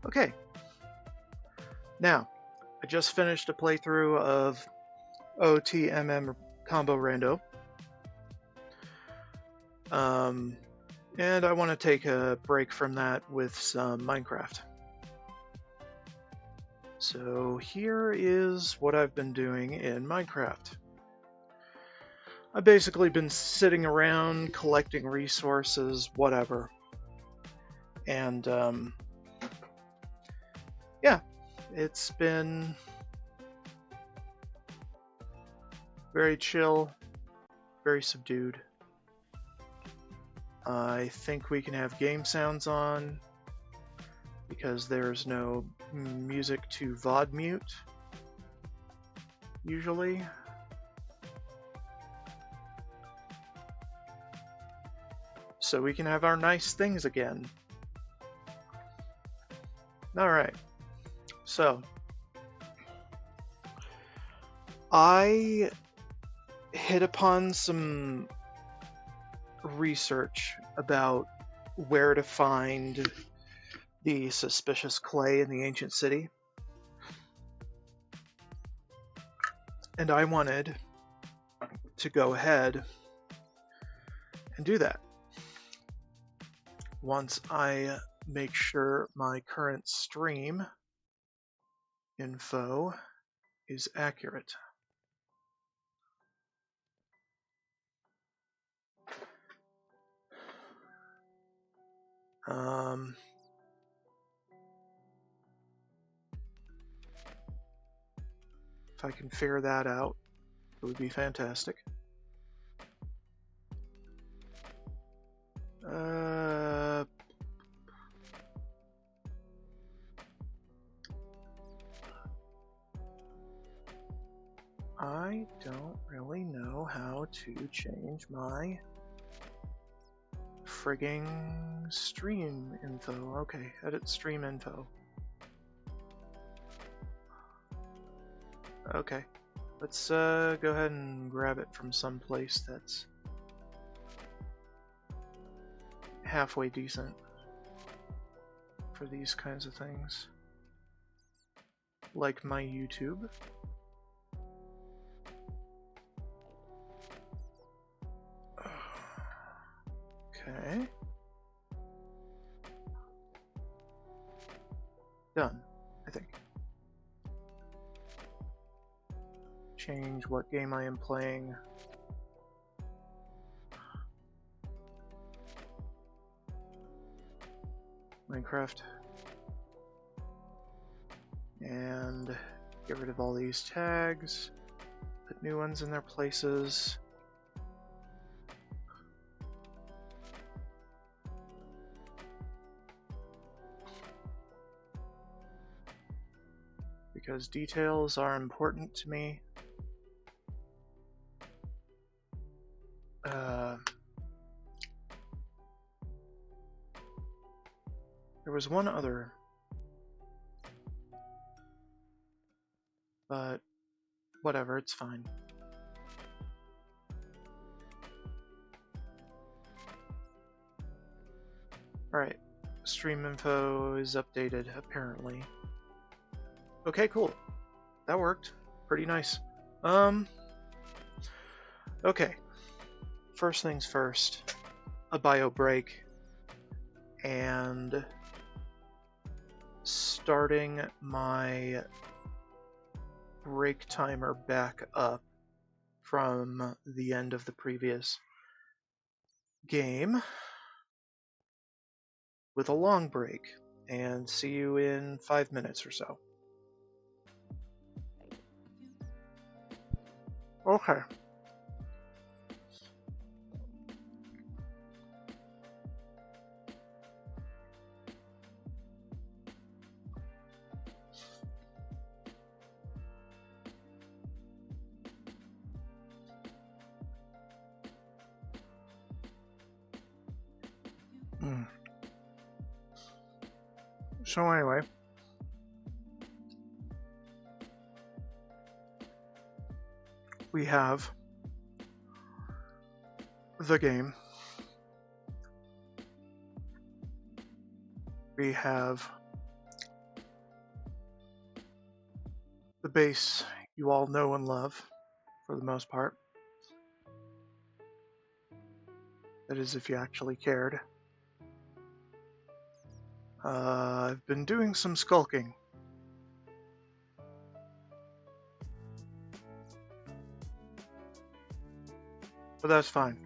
Okay, now I just finished a playthrough of OTMM Combo Rando, and I want to take a break from that with some Minecraft. So here is what I've been doing in Minecraft. I've basically been sitting around collecting resources, whatever. And yeah, it's been very chill, very subdued. I think we can have game sounds on because there's no music to VOD mute, usually. So we can have our nice things again. Alright, so I hit upon some research about where to find the suspicious clay in the ancient city. And I wanted to go ahead and do that. Once I make sure my current stream info is accurate. If I can figure that out, it would be fantastic. I don't really know how to change my frigging stream info. Okay, edit stream info. Okay, let's go ahead and grab it from some place that's halfway decent for these kinds of things, like my YouTube. Okay. Done, I think. Change what game I am playing. Minecraft. And get rid of all these tags. Put new ones in their places. Because details are important to me. There was one other, but whatever, it's fine. Alright, stream info is updated, apparently. Okay, cool. That worked. Pretty nice. Okay. First things first. A bio break. And starting my break timer back up from the end of the previous game with a long break, and see you in 5 minutes or so. Okay. So anyway, we have the game. We have the base you all know and love, for the most part. That is, if you actually cared. I've been doing some skulking. But that's fine.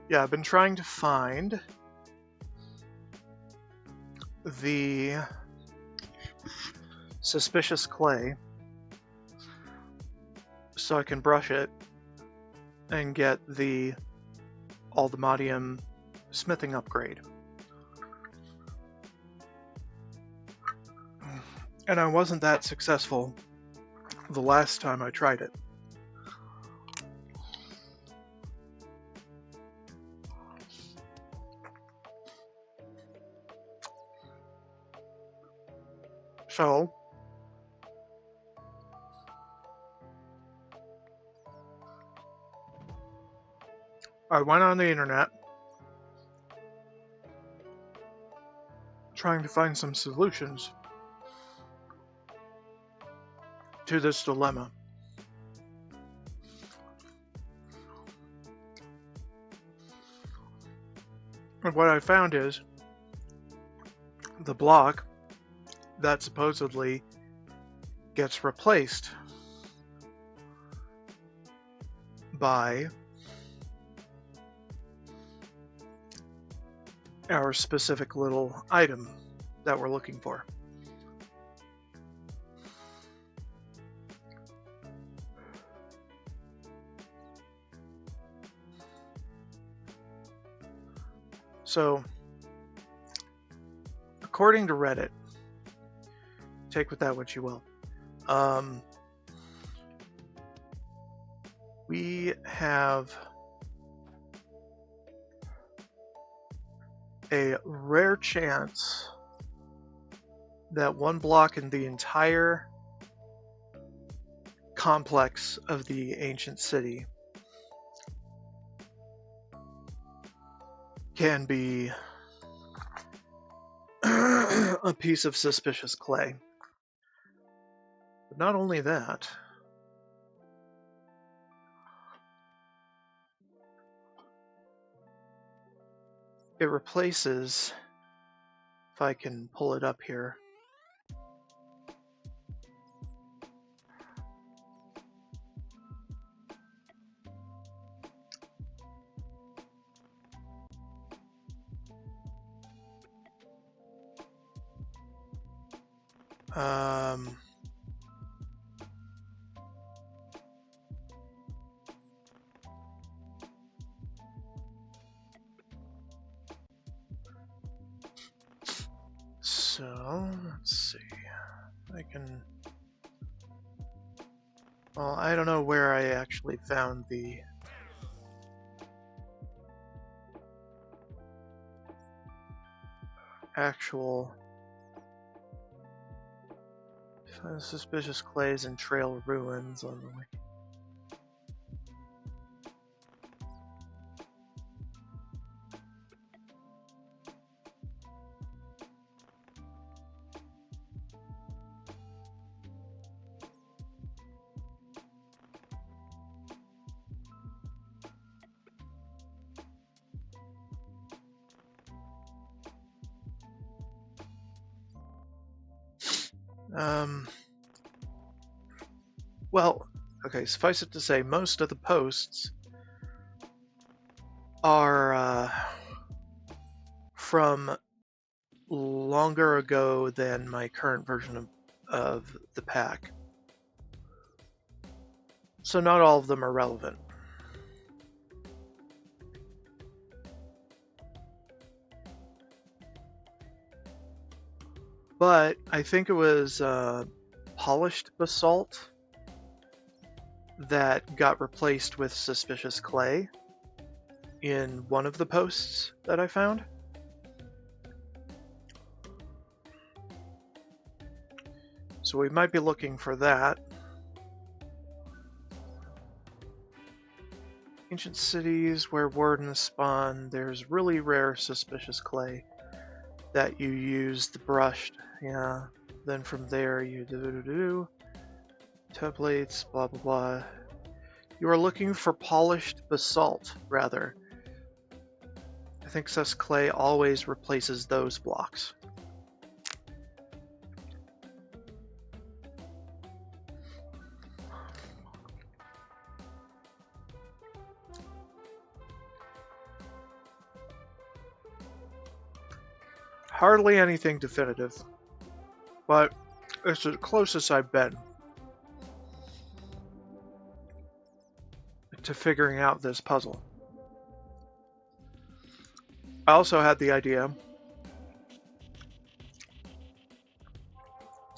Yeah, I've been trying to find the suspicious clay so I can brush it and get the Aldemadium smithing upgrade. And I wasn't that successful the last time I tried it. So, I went on the internet trying to find some solutions to this dilemma. And what I found is the block that supposedly gets replaced by our specific little item that we're looking for. So, according to Reddit, take with that what you will, we have a rare chance that one block in the entire complex of the ancient city can be a piece of suspicious clay. But not only that, it replaces, if I can pull it up here, so let's see. I can. Well, I don't know where I actually found the actual suspicious clays and trail ruins on the way. Well, okay, suffice it to say, most of the posts are from longer ago than my current version of the pack. So not all of them are relevant. But I think it was polished basalt that got replaced with suspicious clay in one of the posts that I found. So we might be looking for that Ancient cities where wardens spawn, there's really rare suspicious clay that you use the brushed. Yeah. Then from there you do templates, blah blah blah. You are looking for polished basalt, rather. I think sus clay always replaces those blocks. Hardly anything definitive, but it's the closest I've been to figuring out this puzzle. I also had the idea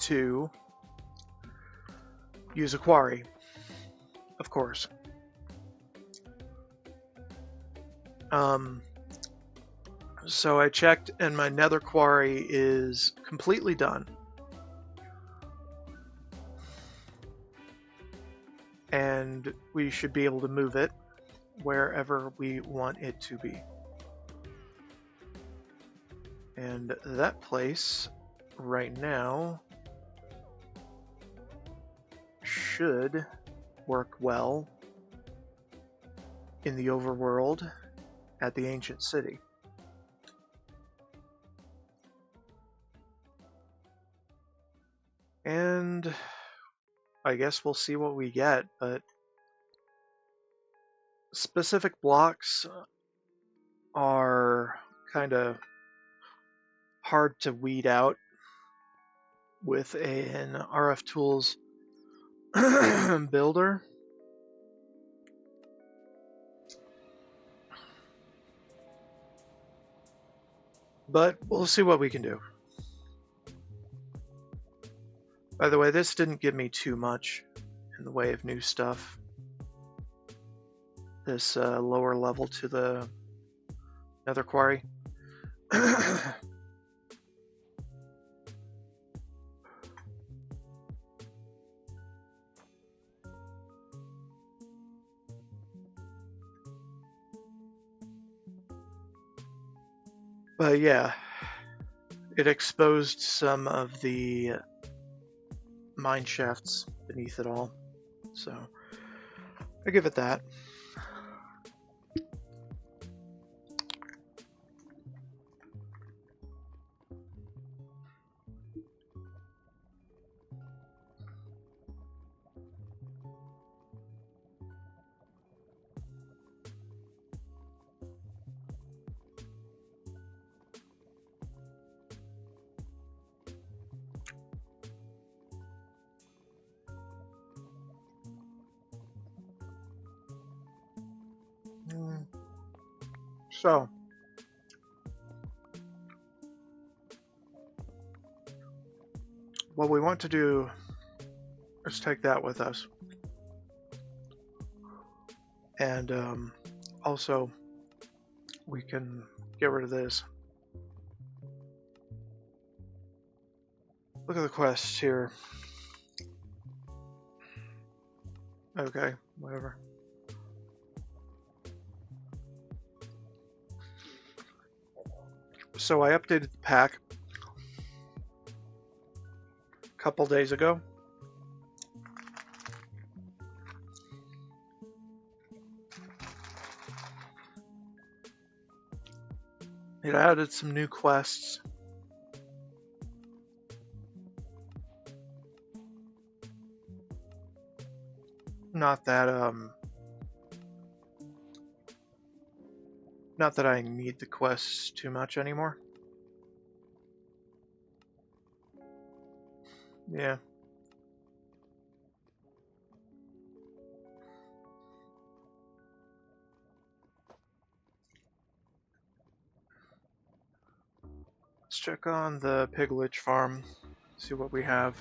to use a quarry, of course. So I checked, and my nether quarry is completely done. And we should be able to move it wherever we want it to be. And that place right now should work well in the overworld at the ancient city. And I guess we'll see what we get, but specific blocks are kind of hard to weed out with an RF Tools builder. But we'll see what we can do. By the way, this didn't give me too much in the way of new stuff. This lower level to the nether quarry. But yeah, it exposed some of the mine shafts beneath it all, so I give it that. So, what we want to do is take that with us. And also, we can get rid of this. Look at the quests here. Okay, whatever. So I updated the pack a couple days ago. It added some new quests. Not that I need the quests too much anymore. Yeah. Let's check on the piglet farm, see what we have,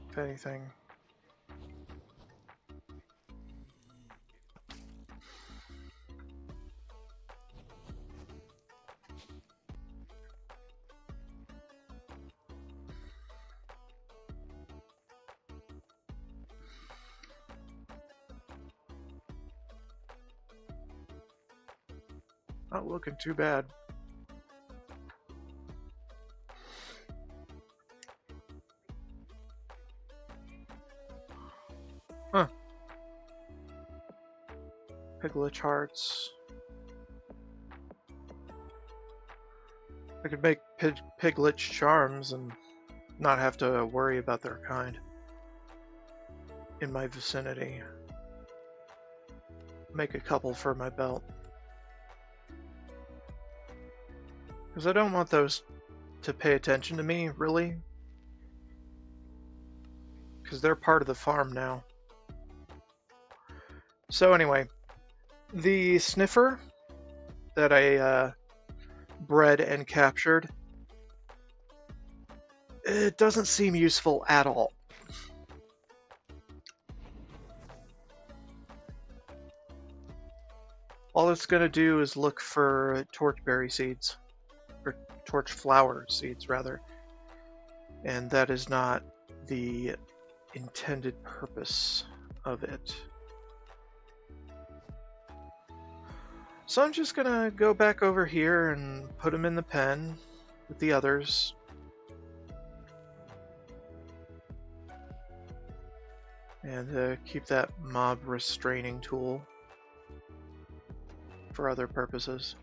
if anything. Not looking too bad. Huh. Piglet hearts. I could make piglet charms and not have to worry about their kind in my vicinity. Make a couple for my belt. Because I don't want those to pay attention to me, really. Because they're part of the farm now. So anyway, the sniffer that I bred and captured, it doesn't seem useful at all. All it's going to do is look for torchberry seeds, or torch flower seeds rather, and that is not the intended purpose of it. So I'm just gonna go back over here and put them in the pen with the others. And keep that mob restraining tool for other purposes.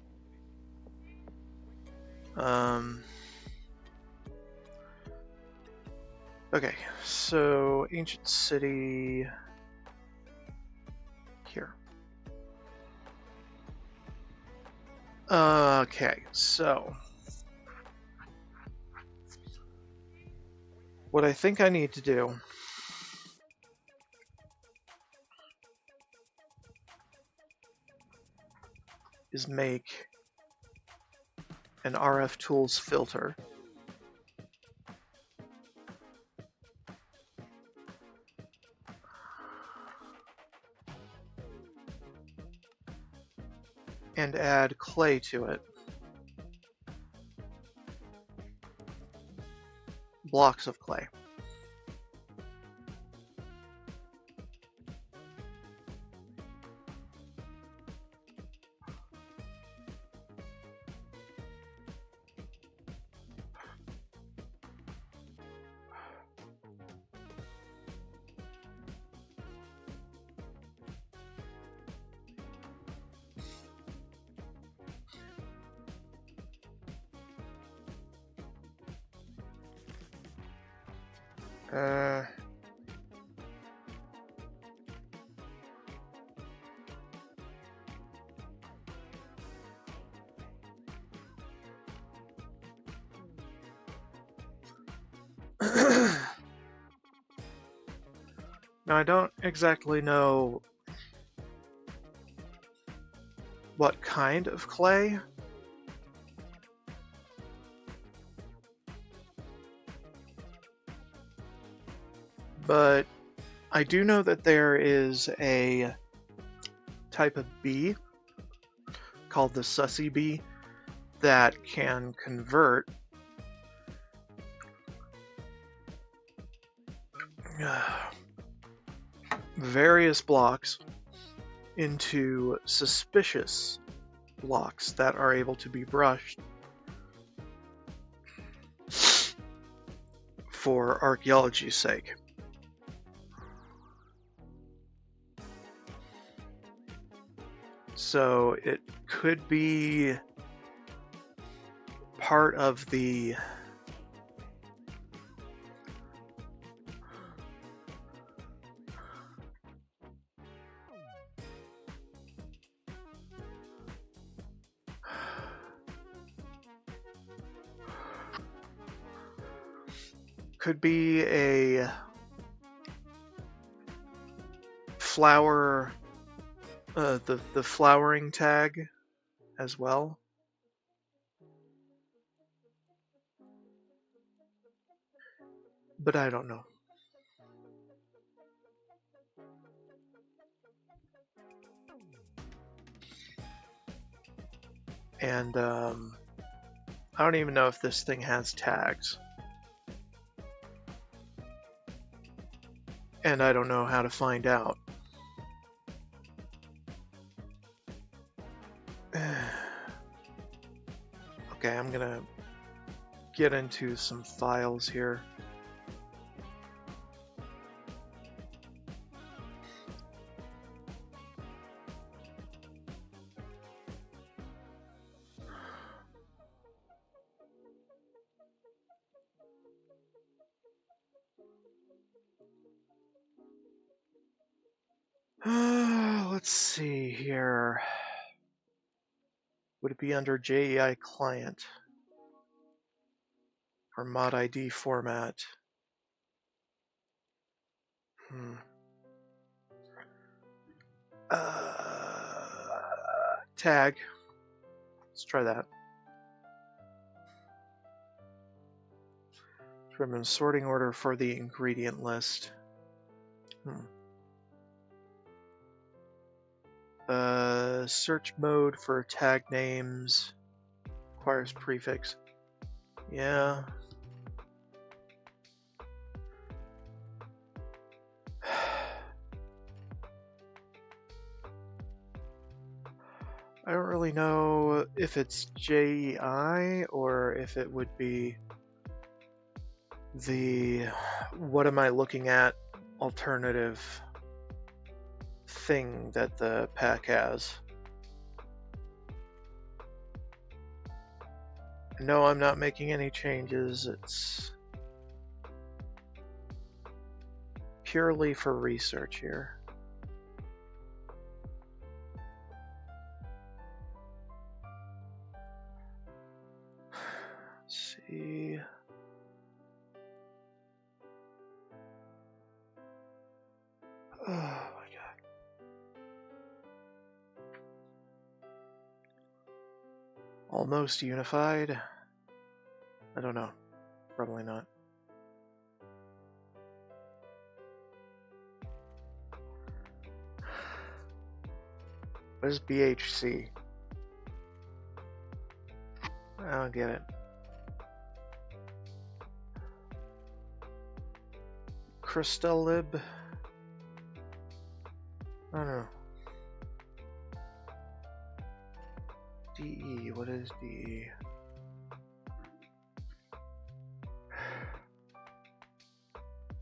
Okay, so ancient city here. Okay, so what I think I need to do is make an RF tools filter. And add clay to it. Blocks of clay. Now I don't exactly know what kind of clay. But I do know that there is a type of bee called the sussy bee that can convert various blocks into suspicious blocks that are able to be brushed for archaeology's sake. So it could be part of the a flower, the flowering tag as well. But I don't know. And I don't even know if this thing has tags. And I don't know how to find out. get into some files here. Let's see here. Would it be under JEI client or mod ID format? Tag. Let's try that. Determine sorting order for the ingredient list. Search mode for tag names requires prefix. Yeah. I don't really know if it's JEI or if it would be the what am I looking at alternative thing that the pack has. No, I'm not making any changes. It's purely for research here. Let's see. Oh my god. Almost unified? I don't know. Probably not. What is BHC? I don't get it. Crystallib? I don't know. DE, what is DE?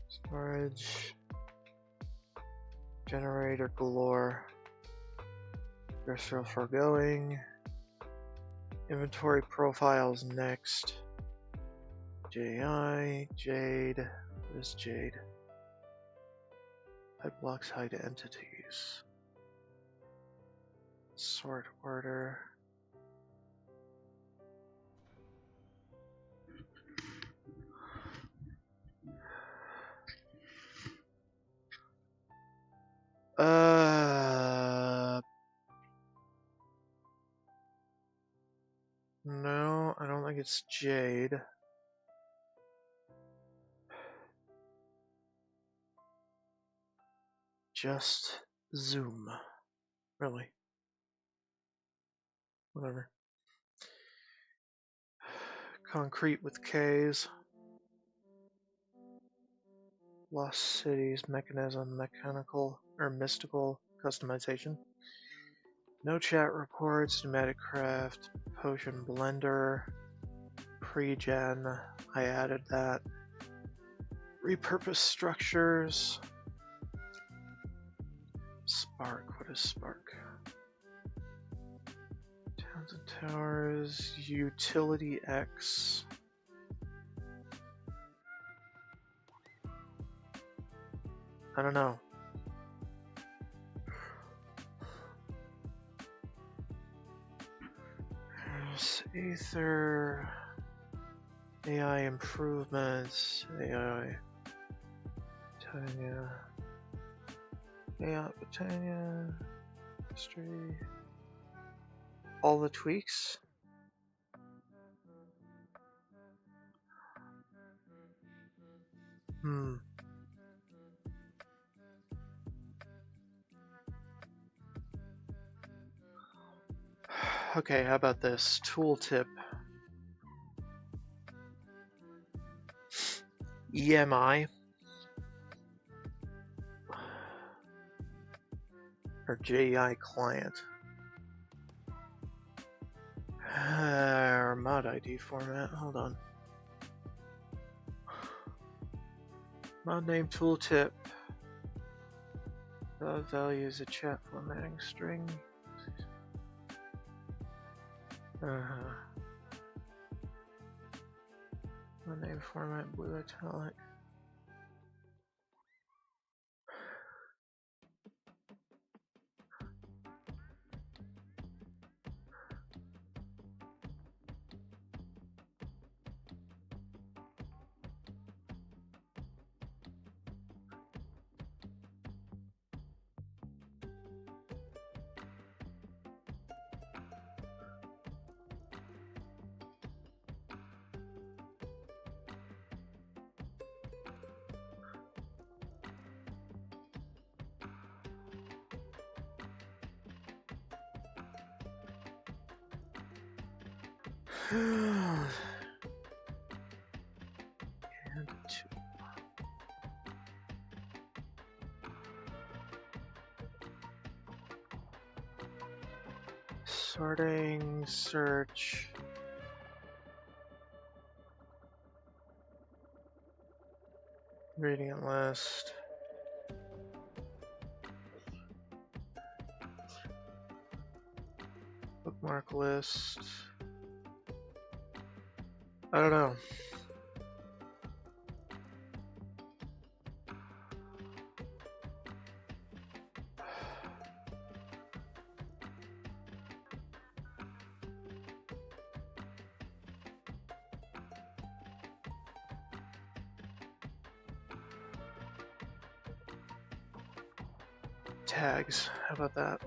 Storage. Generator galore. Industrial foregoing. Inventory profiles next. JI, Jade. What is Jade? Hide blocks, hide entities. Sort order. No, I don't think it's Jade. Just Zoom. Really? Whatever. Concrete with K's. Lost Cities, Mechanism, Mechanical, or Mystical Customization. No chat reports, Pneumatic Craft, Potion Blender, Pre-Gen, I added that. Repurpose Structures. Spark, what is Spark? Towns and Towers, Utility X. I don't know. There's Aether, AI improvements, AI Britannia, AI Britannia, history, all the tweaks. Okay, how about this? Tooltip. EMI. Or JEI client. Or mod ID format. Hold on. Mod name tooltip. Value is a chat formatting string. Mod name format blue italic. And two. Sorting, search. Gradient list. Bookmark list. I don't know. Tags. How about that?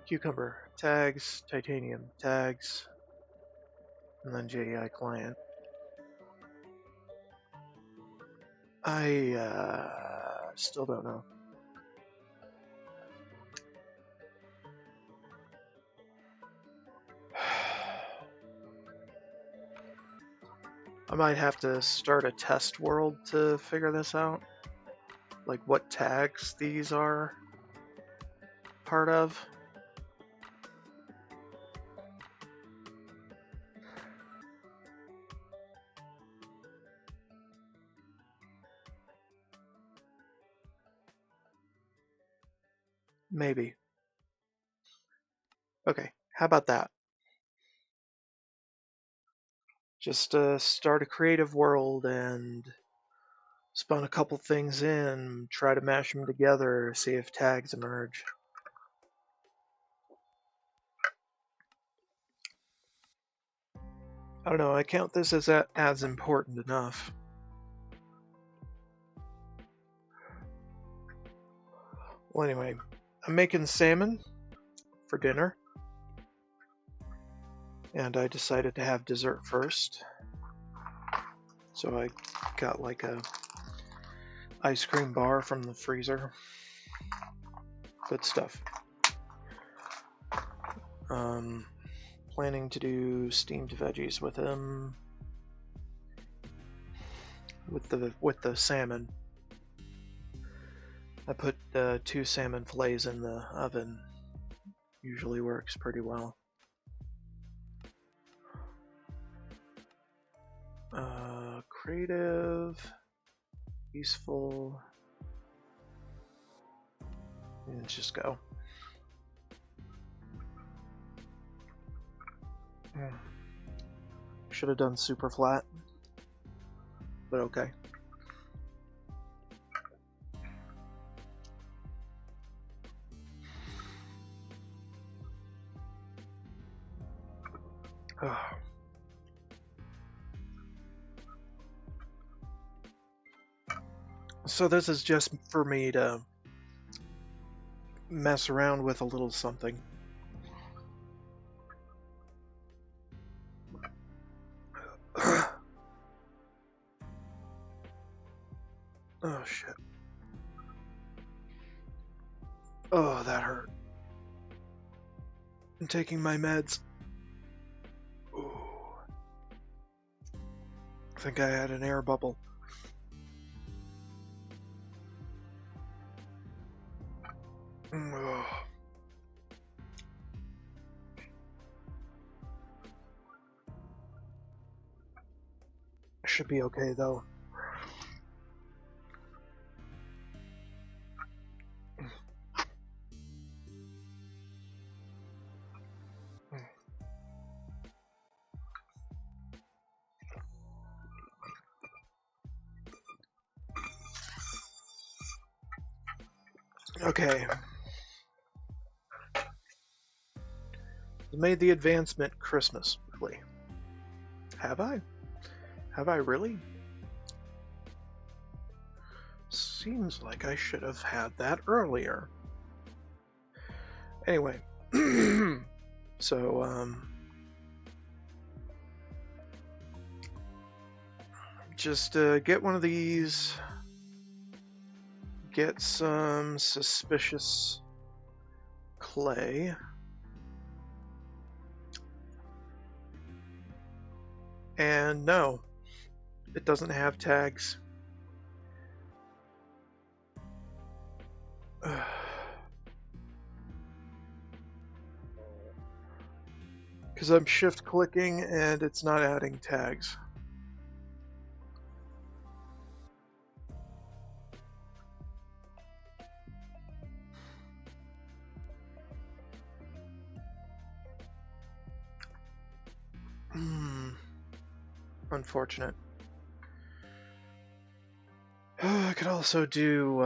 Cucumber. Tags. Titanium. Tags. And then JEI client. I still don't know. I might have to start a test world to figure this out. Like what tags these are part of. Maybe. Okay, how about that? Just start a creative world and spawn a couple things in, try to mash them together, see if tags emerge. I don't know, I count this as important enough. Well, anyway, I'm making salmon for dinner. And I decided to have dessert first. So I got like a ice cream bar from the freezer. Good stuff. Planning to do steamed veggies with them. With the salmon. I put 2 salmon fillets in the oven. Usually works pretty well. Creative, peaceful, and let's just go. Should have done super flat, but okay. So this is just for me to mess around with a little something. Oh shit. Oh, that hurt. I'm taking my meds. Ooh. I think I had an air bubble. Oh. should be okay though. Okay. Made the advancement Christmas early. Have I? Have I really? Seems like I should have had that earlier. Anyway, so just get one of these, get some suspicious clay, and no, it doesn't have tags. Because I'm shift clicking and it's not adding tags. Unfortunate. I could also do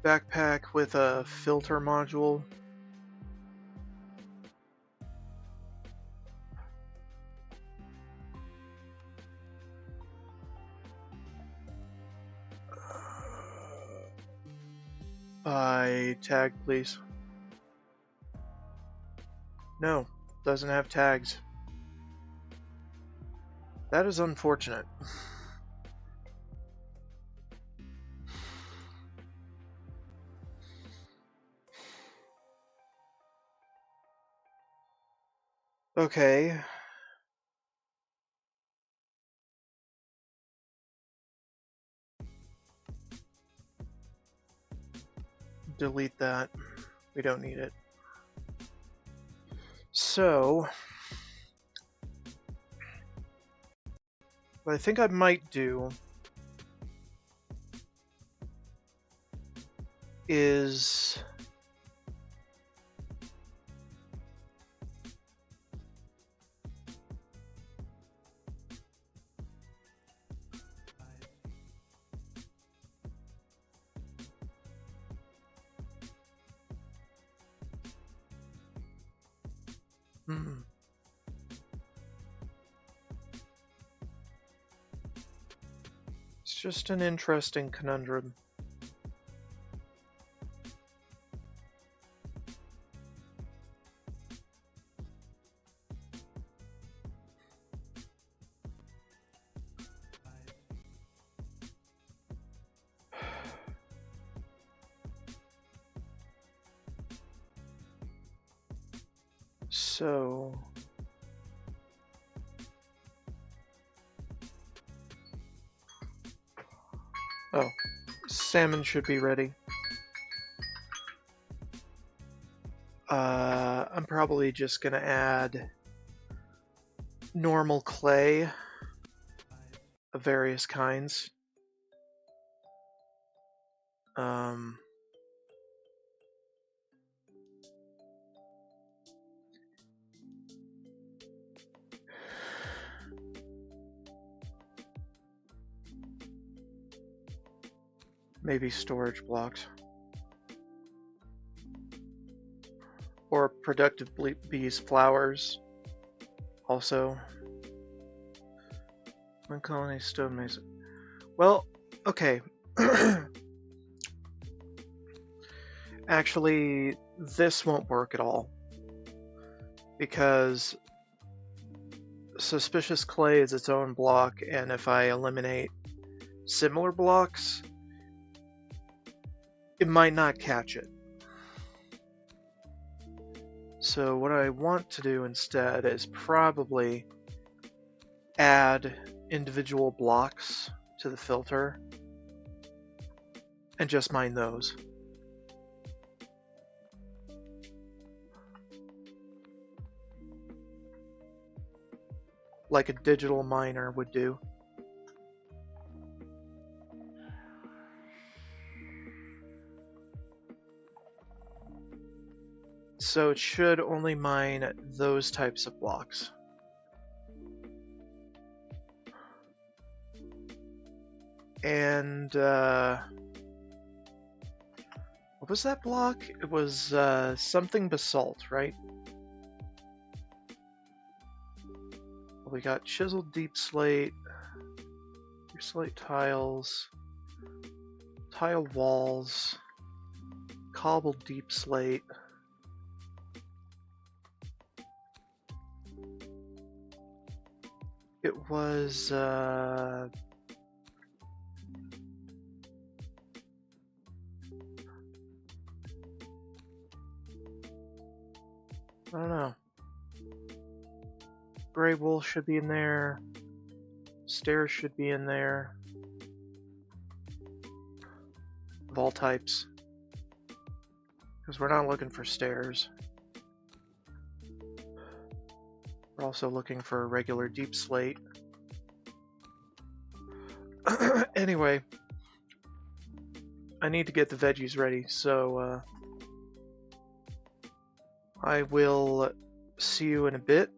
backpack with a filter module. By tag, please. No, doesn't have tags. That is unfortunate. Okay. Delete that. We don't need it. So, what I think I might do is it's just an interesting conundrum. So, oh, salmon should be ready. I'm probably just gonna add normal clay of various kinds. Maybe storage blocks. Or productive bees flowers. Also. One colony stone mason. Well, okay. Actually, this won't work at all. Because suspicious clay is its own block, and if I eliminate similar blocks, it might not catch it. So what I want to do instead is probably add individual blocks to the filter and just mine those. like a digital miner would do. So it should only mine those types of blocks. And what was that block? It was something basalt, right? We got chiseled deep slate, slate tiles, tile walls, cobbled deep slate. It was I don't know. Gray wool should be in there. Stairs should be in there. Of all types. Because we're not looking for stairs. We're also looking for a regular deep slate. Anyway, I need to get the veggies ready, so I will see you in a bit.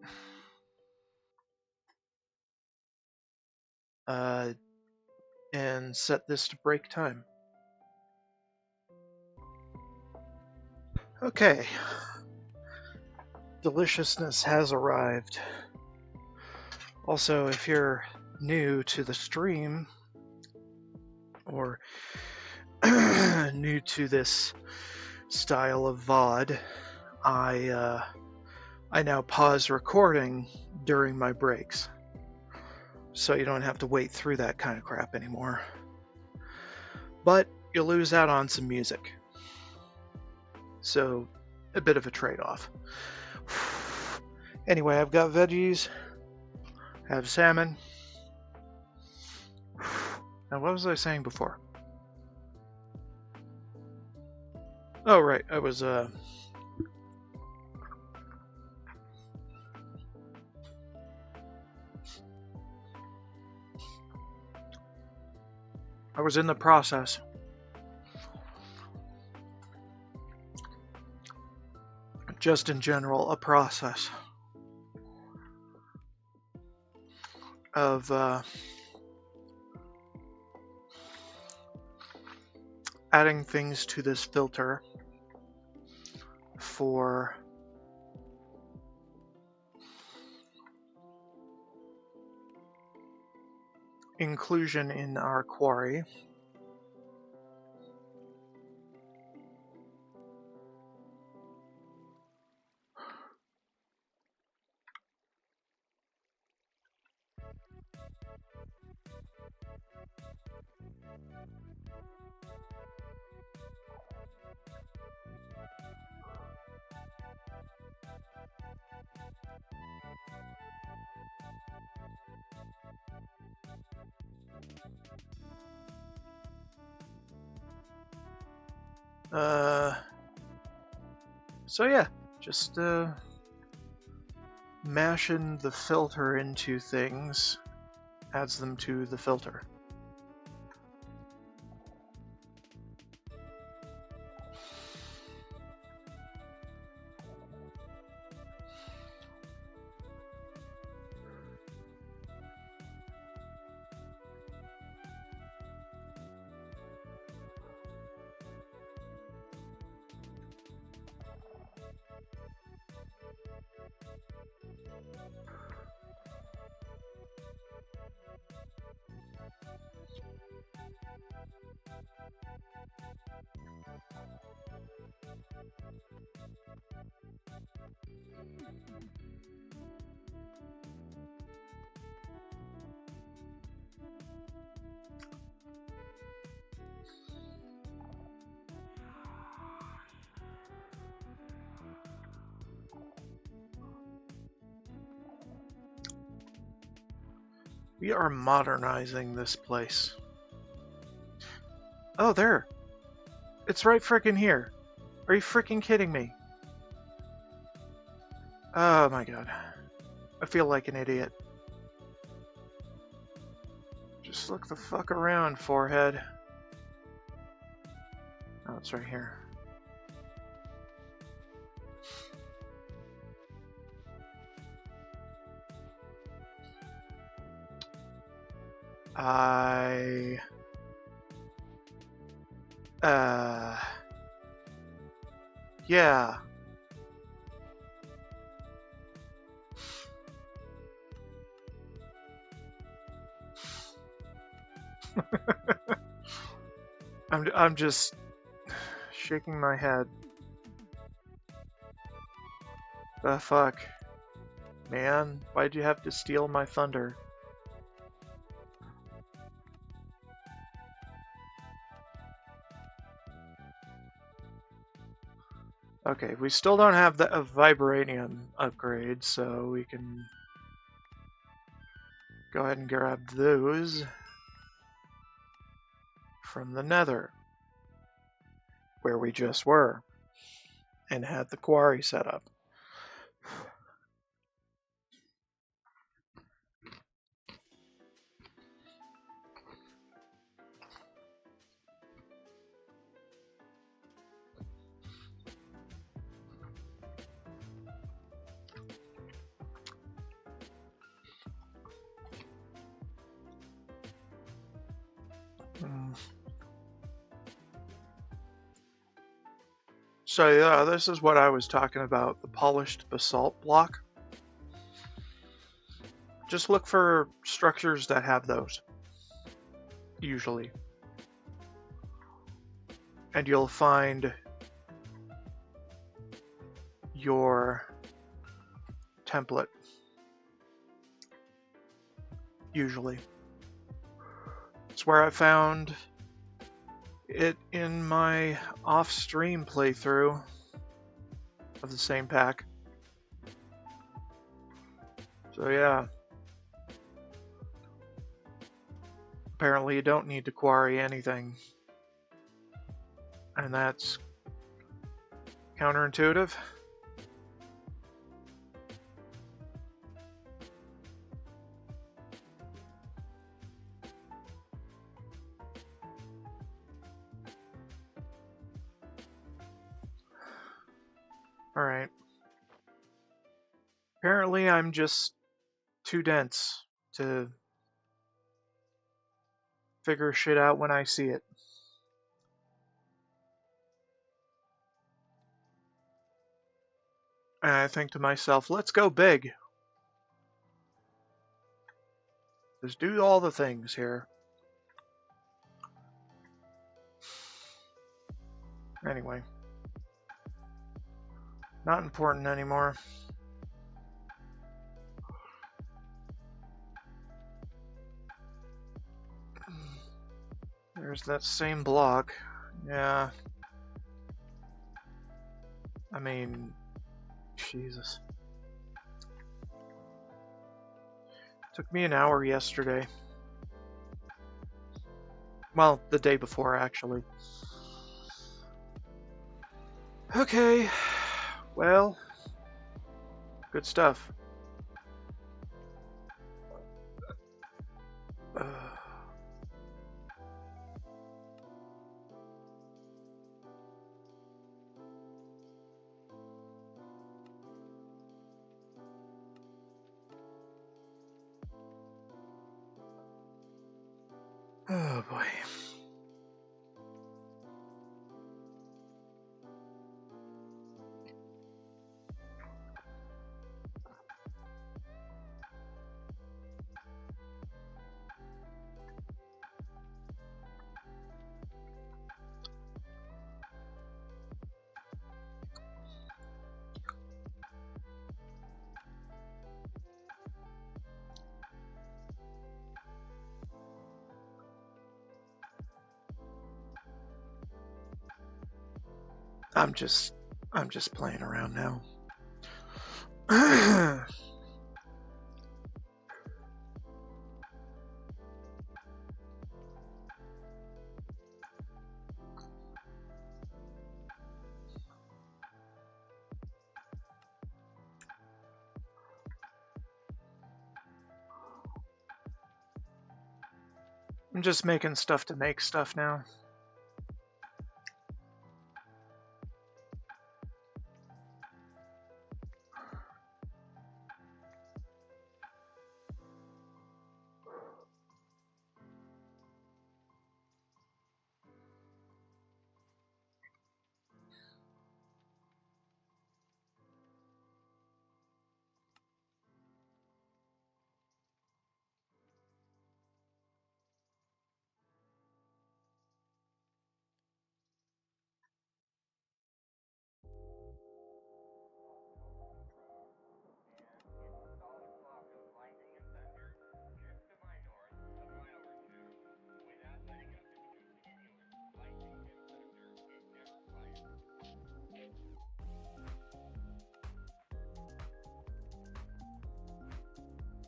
And set this to break time. Okay. Deliciousness has arrived. Also, if you're new to the stream, or new to this style of VOD, I now pause recording during my breaks. So you don't have to wait through that kind of crap anymore. But you'll lose out on some music. So, a bit of a trade-off. Anyway, I've got veggies. I have salmon. Now, what was I saying before? Oh, right. I was in the process just in general, a process of adding things to this filter for inclusion in our quarry. So yeah, just mashing the filter into things adds them to the filter. We are modernizing this place. Oh, there. It's right frickin' here. Are you frickin' kidding me? Oh my god. I feel like an idiot. Just look the fuck around, forehead. Oh, it's right here. Yeah. I'm just shaking my head. The fuck? Man, why'd you have to steal my thunder? Okay, we still don't have the vibranium upgrade, so we can go ahead and grab those from the nether, where we just were, and had the quarry set up. So yeah, this is what I was talking about, the polished basalt block. Just look for structures that have those, usually. And you'll find your template, usually. It's where I found it in my off-stream playthrough of the same pack. So yeah. Apparently you don't need to quarry anything. And that's counterintuitive. Alright. Apparently I'm just too dense to figure shit out when I see it. And I think to myself, let's go big. Just do all the things here. Anyway. Not important anymore. There's that same block. Yeah. I mean, Jesus. Took me an hour yesterday. Well, the day before, actually. Okay. Well, good stuff. Oh boy. I'm just playing around now. I'm just making stuff to make stuff now.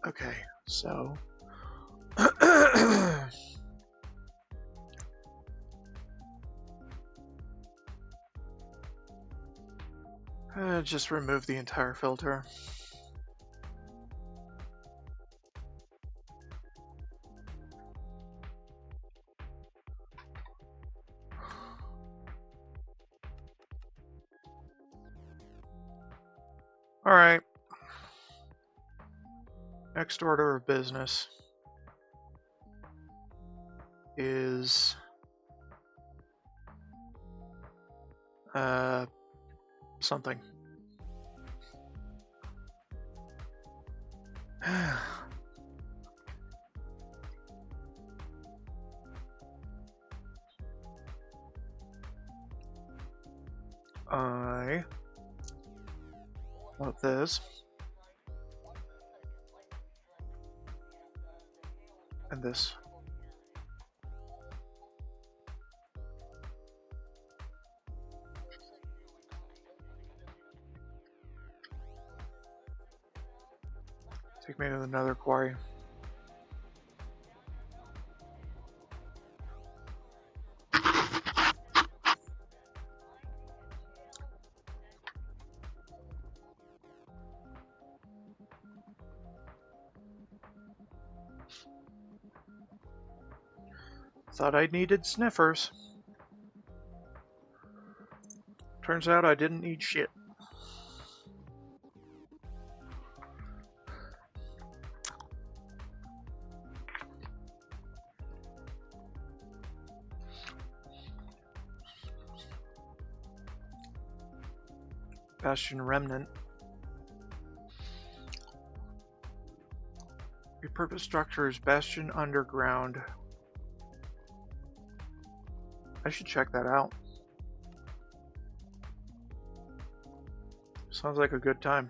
Okay, so just remove the entire filter. All right. Next order of business is something. I want this and this. Take me to another quarry. Thought I needed sniffers. Turns out I didn't need shit. Bastion Remnant. Repurposed structures, Bastion Underground. I should check that out. Sounds like a good time.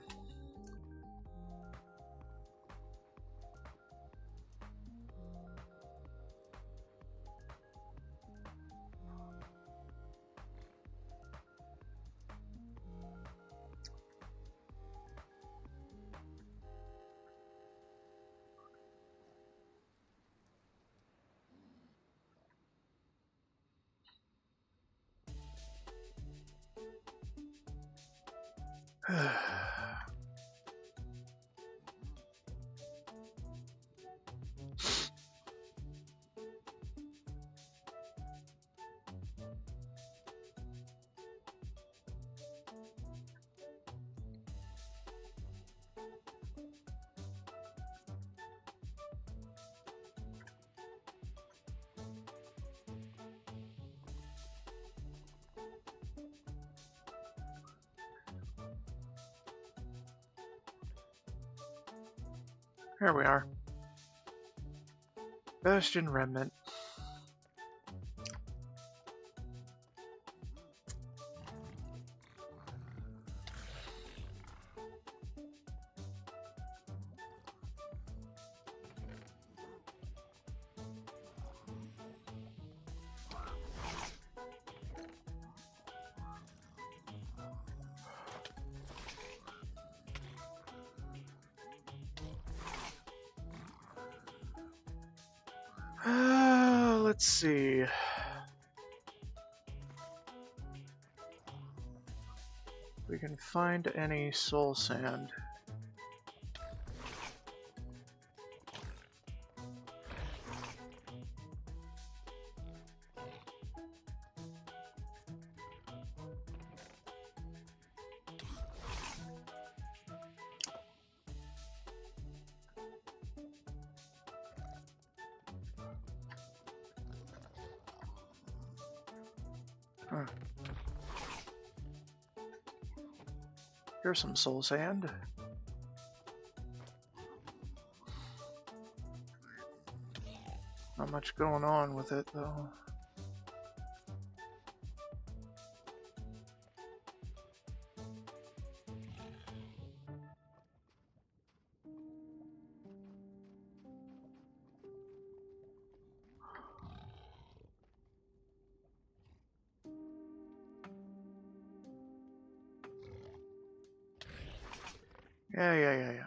Here we are. Bastion Remnant. Let's see. We can find any soul sand. Huh. Here's some soul sand. Not much going on with it, though. Yeah.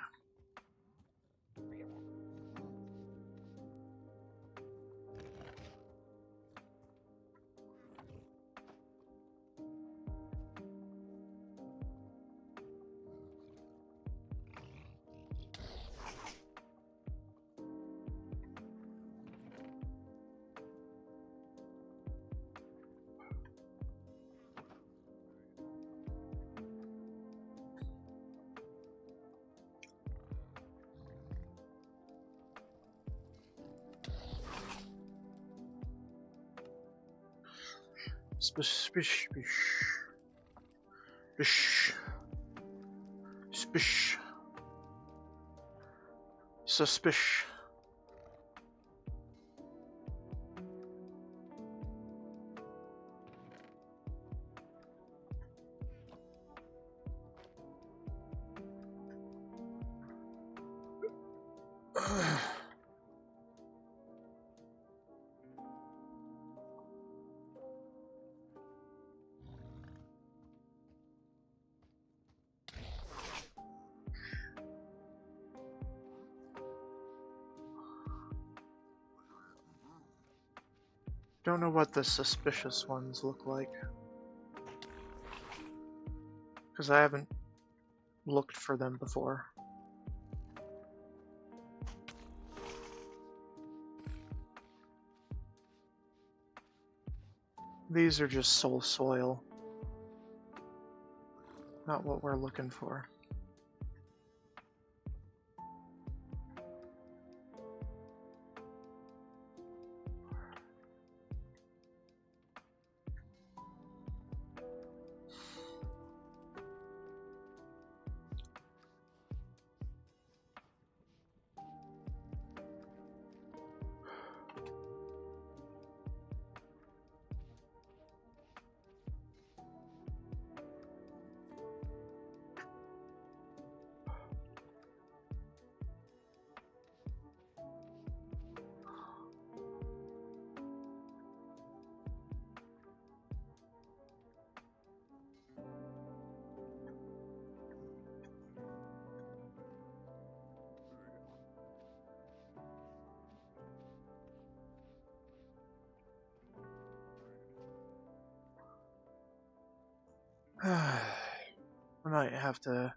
Spish. Suspicious. Don't know what the suspicious ones look like, because I haven't looked for them before. These are just soul soil. Not what we're looking for. I might have to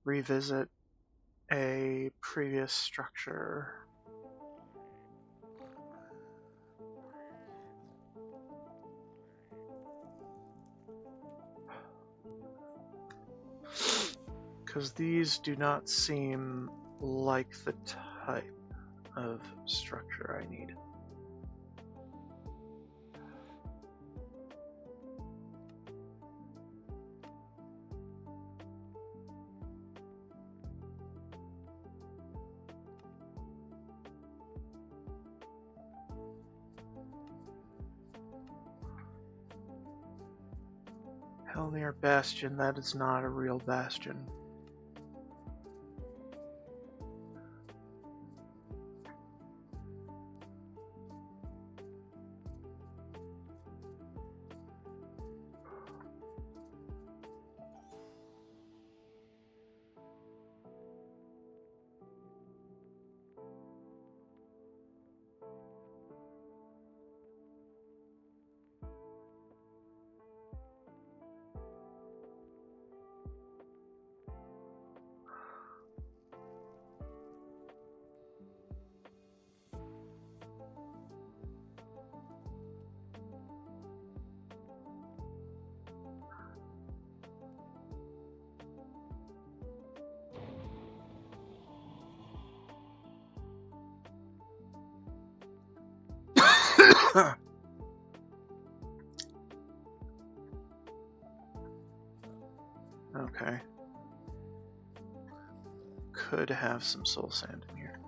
revisit a previous structure. Because these do not seem like the type of structure I need. Hellnir Bastion, that is not a real bastion. could have some soul sand in here.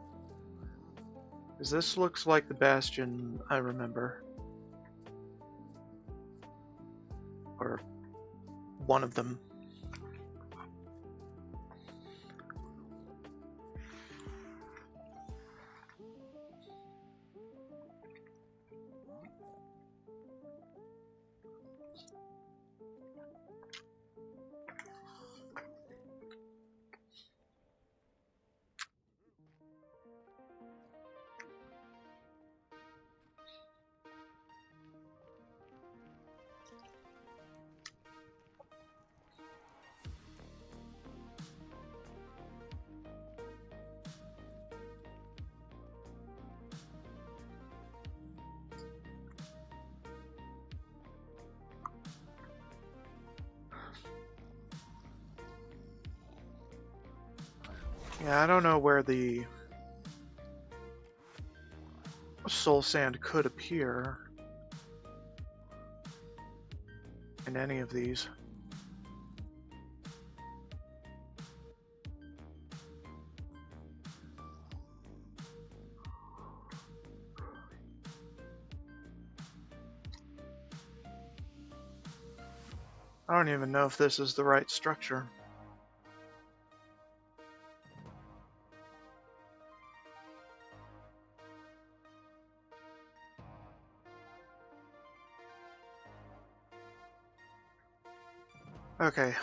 Because this looks like the bastion I remember. Or one of them. Yeah, I don't know where the soul sand could appear in any of these. I don't even know if this is the right structure. Okay.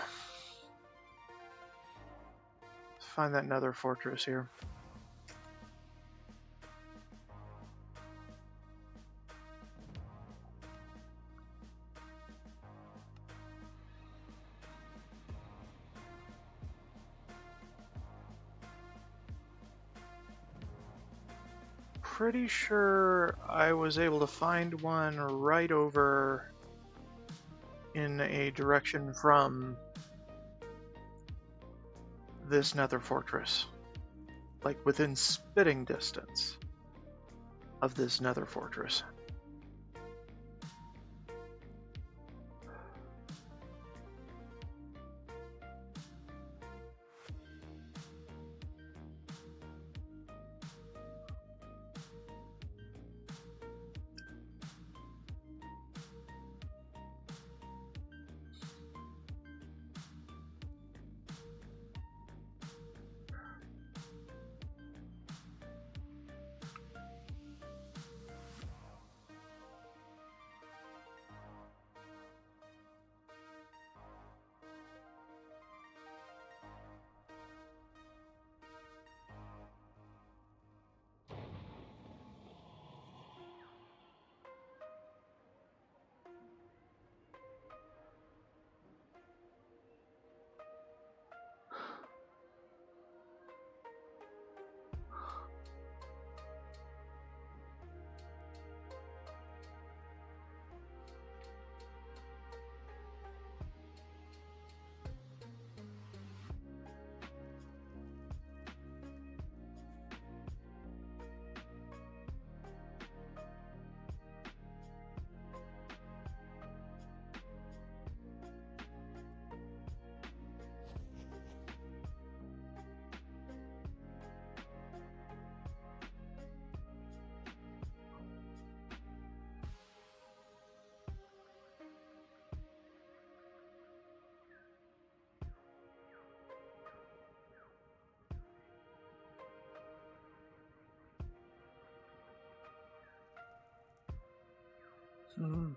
Let's find that nether fortress here. Pretty sure I was able to find one right over in a direction from this nether fortress. Like within spitting distance of this nether fortress. Hmm.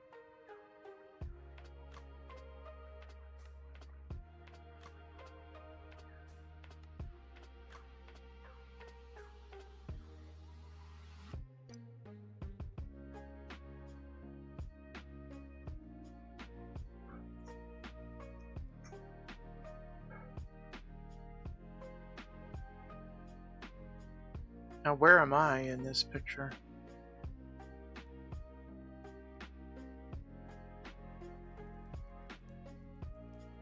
Now where am I in this picture?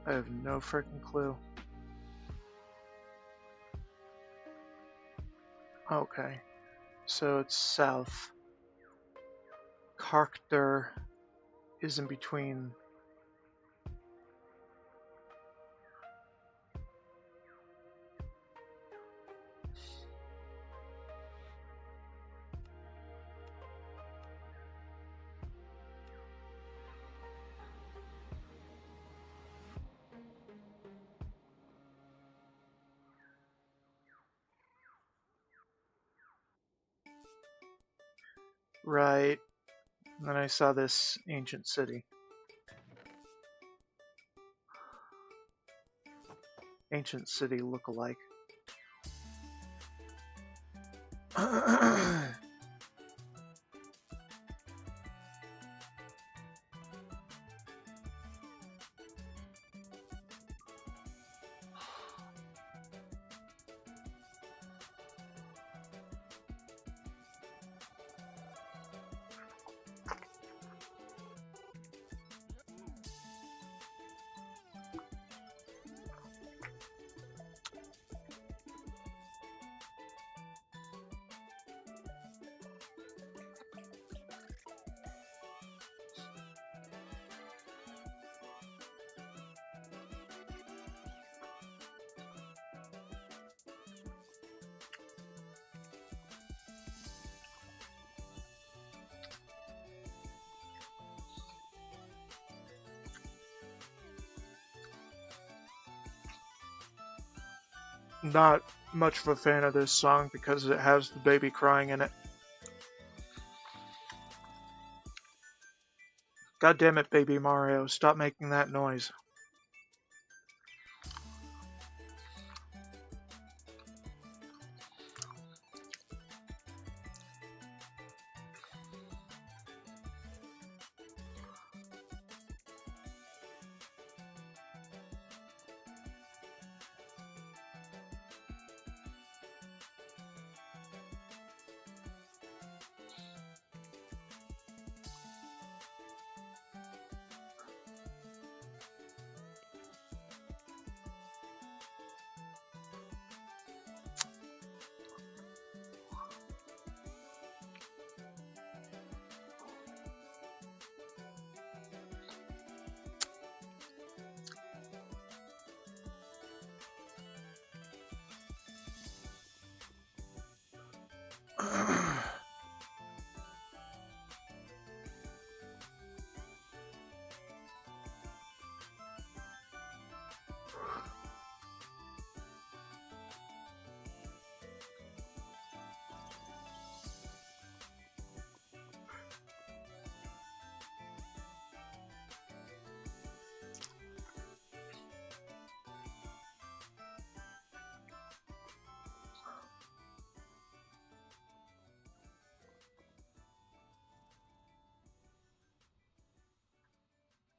I have no freaking clue. Okay, so it's south. Karkter is in between. Right. And then I saw this ancient city. Ancient city look-alike. Not much of a fan of this song because it has the baby crying in it. God damn it, baby Mario, stop making that noise.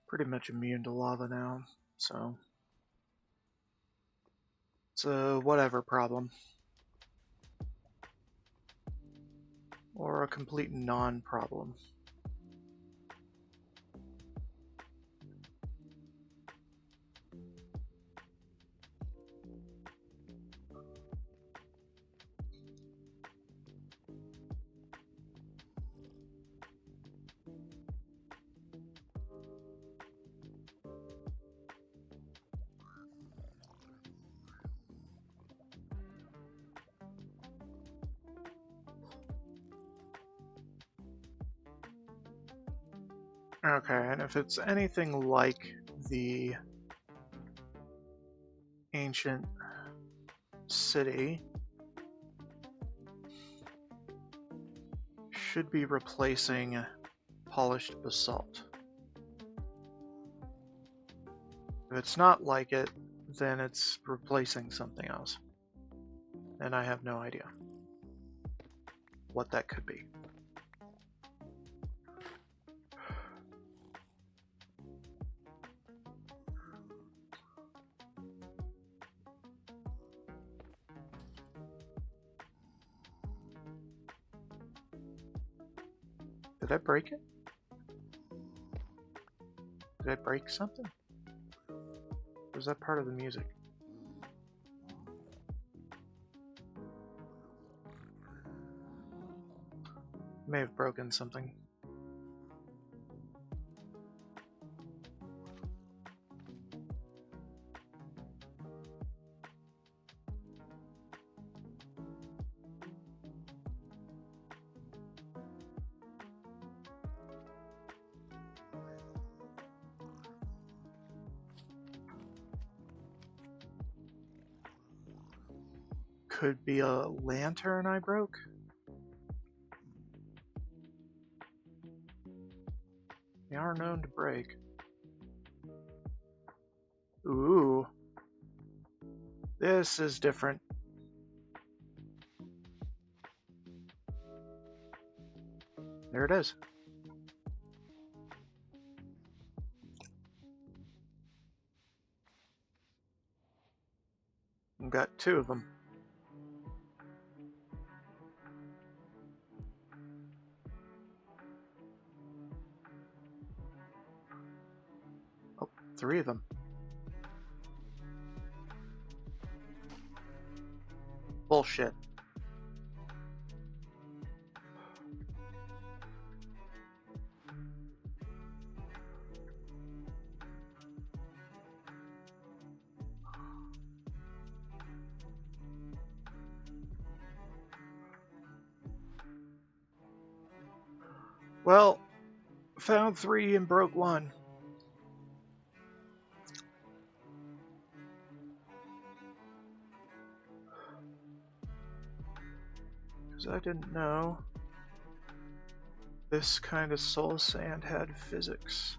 Pretty much immune to lava now, so it's a whatever problem. Or a complete non-problem. Okay, and if it's anything like the ancient city, should be replacing polished basalt. If it's not like it, then it's replacing something else. And I have no idea what that could be. Did I break it? Did I break something? Or was that part of the music? May have broken something. Could be a lantern I broke. They are known to break. Ooh. This is different. There it is. I've got 2 of them. Oh, 3 of them. Bullshit. Well, found 3 and broke 1. Because I didn't know this kind of soul sand had physics.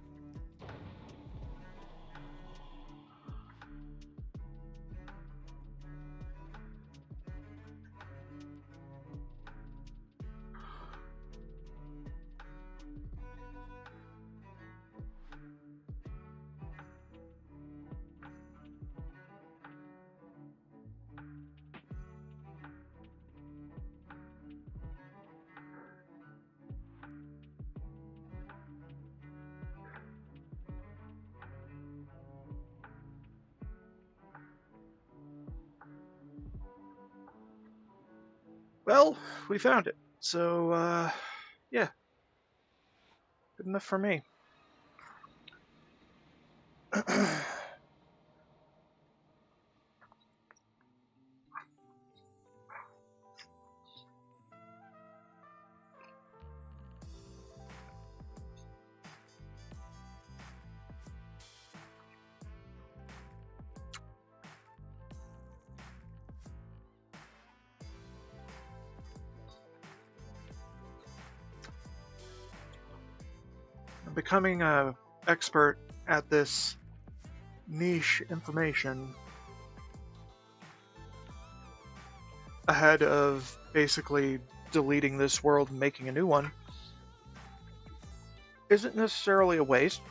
Well, we found it. So, yeah. Good enough for me. I'm becoming an expert at this niche information ahead of basically deleting this world and making a new one isn't necessarily a waste,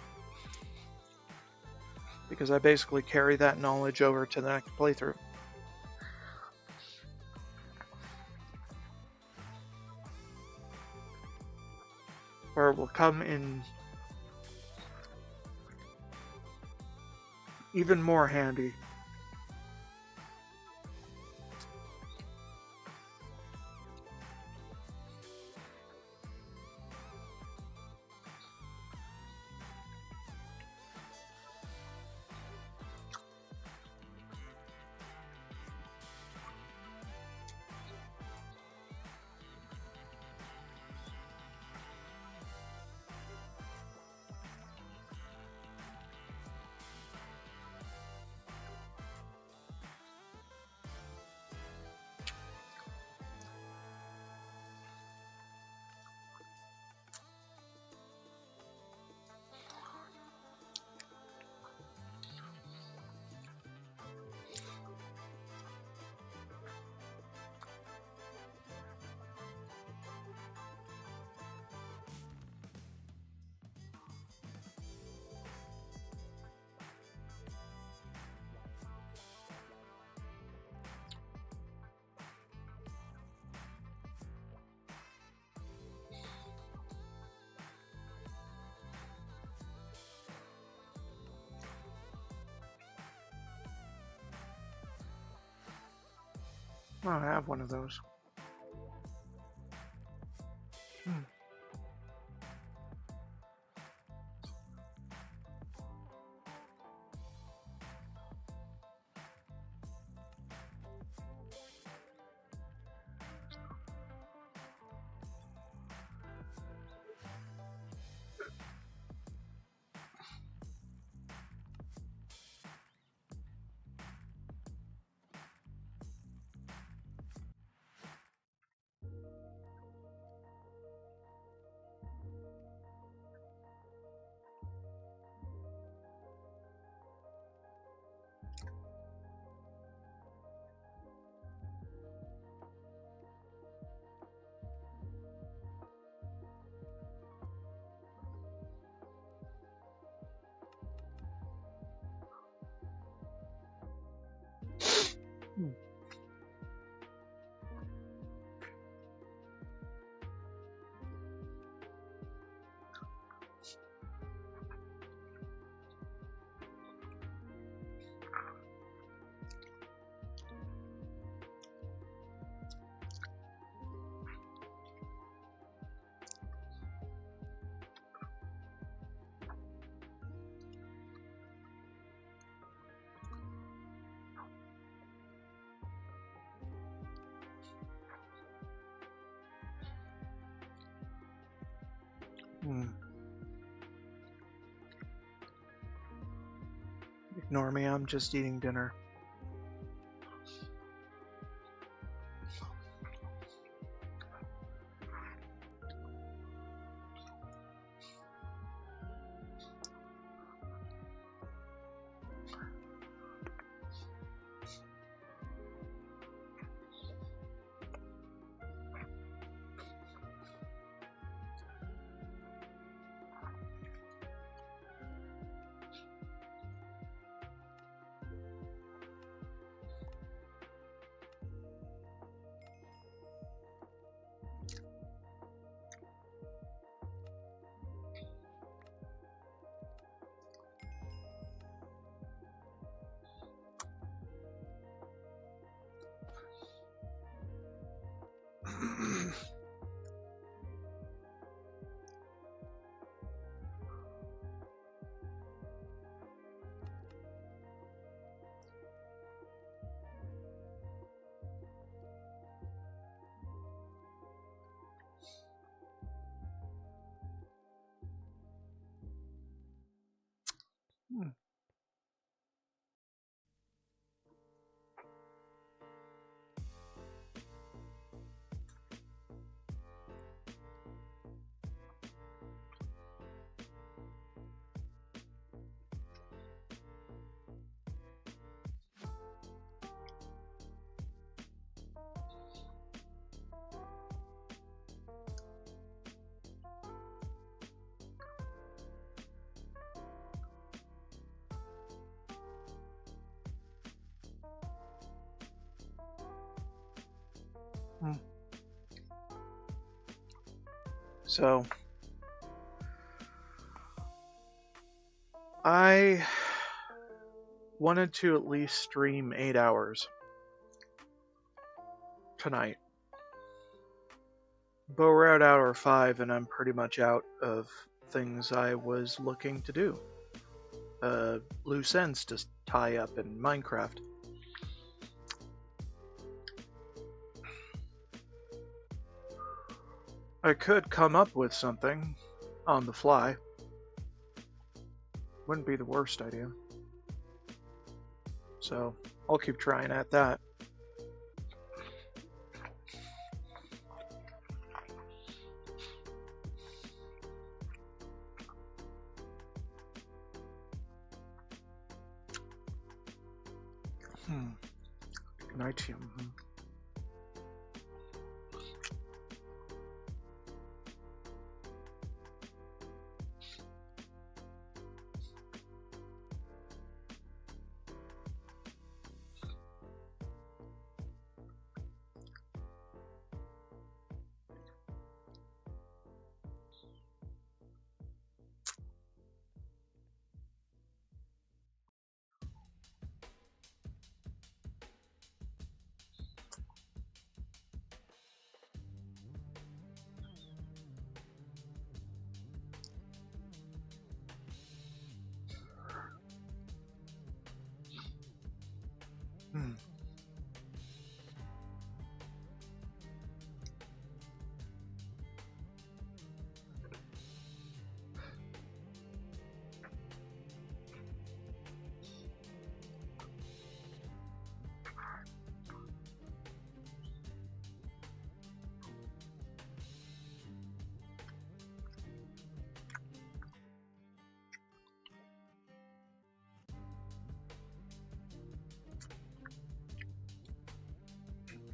because I basically carry that knowledge over to the next playthrough. Where it will come in even more handy. Oh, I have one of those. Ignore me, I'm just eating dinner. So, I wanted to at least stream 8 hours tonight. But we're at hour 5 and I'm pretty much out of things I was looking to do. Loose ends to tie up in Minecraft. I could come up with something on the fly. Wouldn't be the worst idea. So, I'll keep trying at that. Ignitium.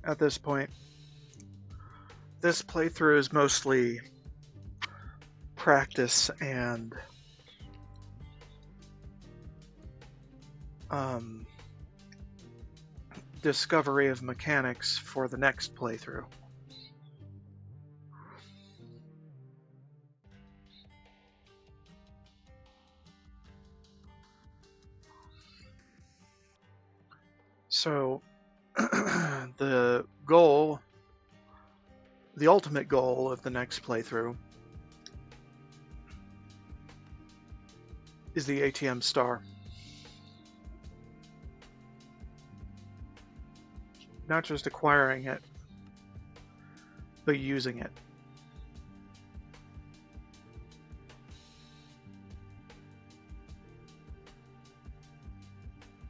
At this point, this playthrough is mostly practice and discovery of mechanics for the next playthrough. So, the ultimate goal of the next playthrough is the ATM star. Not just acquiring it, but using it.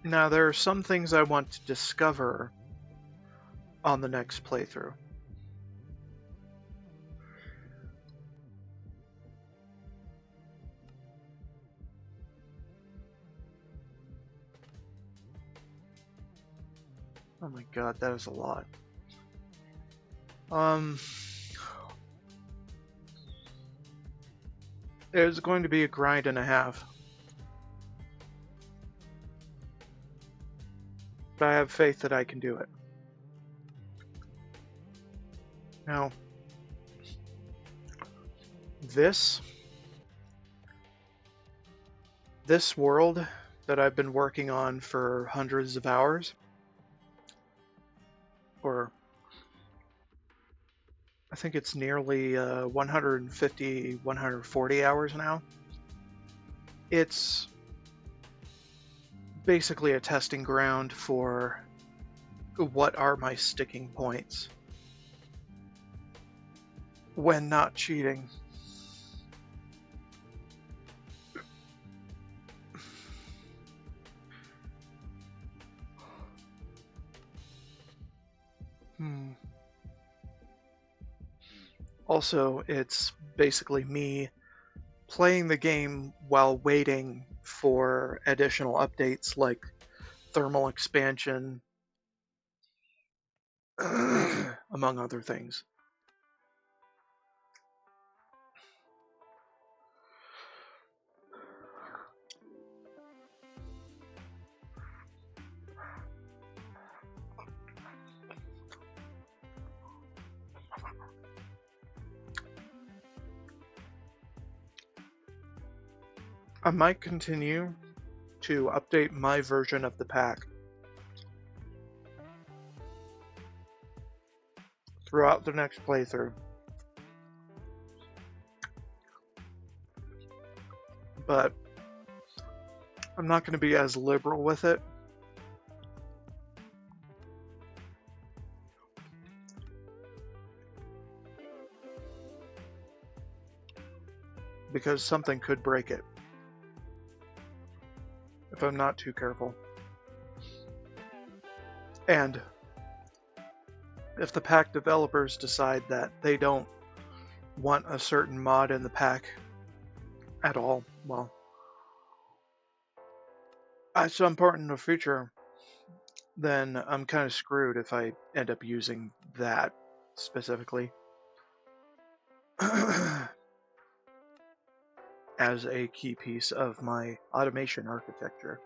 Now, there are some things I want to discover on the next playthrough. Oh my god, that is a lot. It's going to be a grind and a half. But I have faith that I can do it. Now, this world that I've been working on for hundreds of hours, or I think it's nearly 150, 140 hours now. It's basically a testing ground for what are my sticking points when not cheating. Also, it's basically me playing the game while waiting for additional updates like thermal expansion, among other things. I might continue to update my version of the pack throughout the next playthrough. But I'm not going to be as liberal with it. Because something could break it if I'm not too careful. And if the pack developers decide that they don't want a certain mod in the pack at all, well, at some point in the future, then I'm kind of screwed if I end up using that specifically as a key piece of my automation architecture.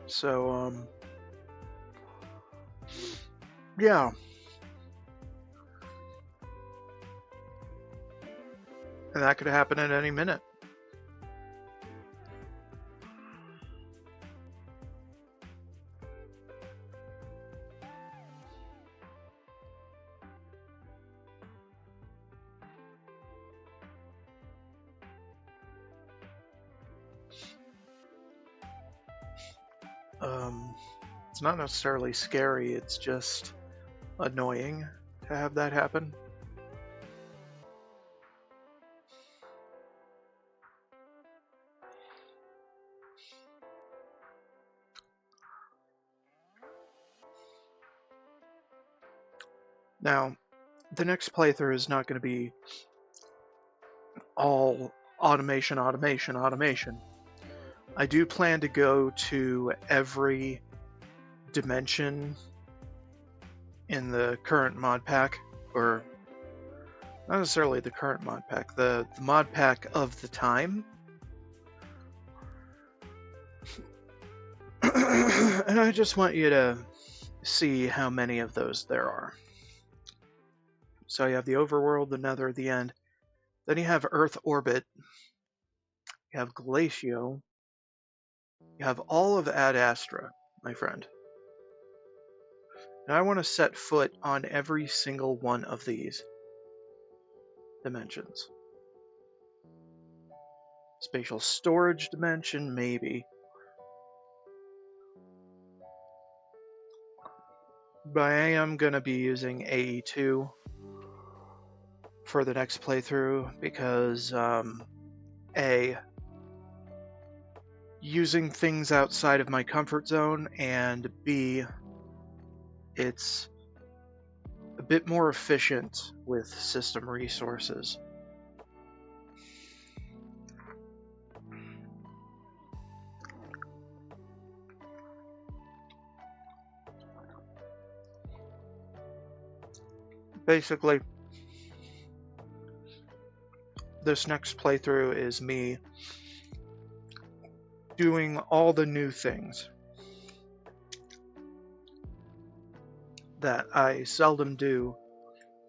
So, yeah. And that could happen at any minute. It's not necessarily scary, it's just annoying to have that happen. Now, the next playthrough is not going to be all automation, automation, automation. I do plan to go to every dimension in the current mod pack, or not necessarily the current mod pack, the mod pack of the time. And I just want you to see how many of those there are. So you have the overworld, the nether, the end. Then you have Earth orbit. You have Glacio. You have all of Ad Astra, my friend. And I want to set foot on every single one of these dimensions. Spatial storage dimension, maybe. But I am going to be using AE2 for the next playthrough because, A, using things outside of my comfort zone, and B, it's a bit more efficient with system resources. Basically, this next playthrough is me doing all the new things that I seldom do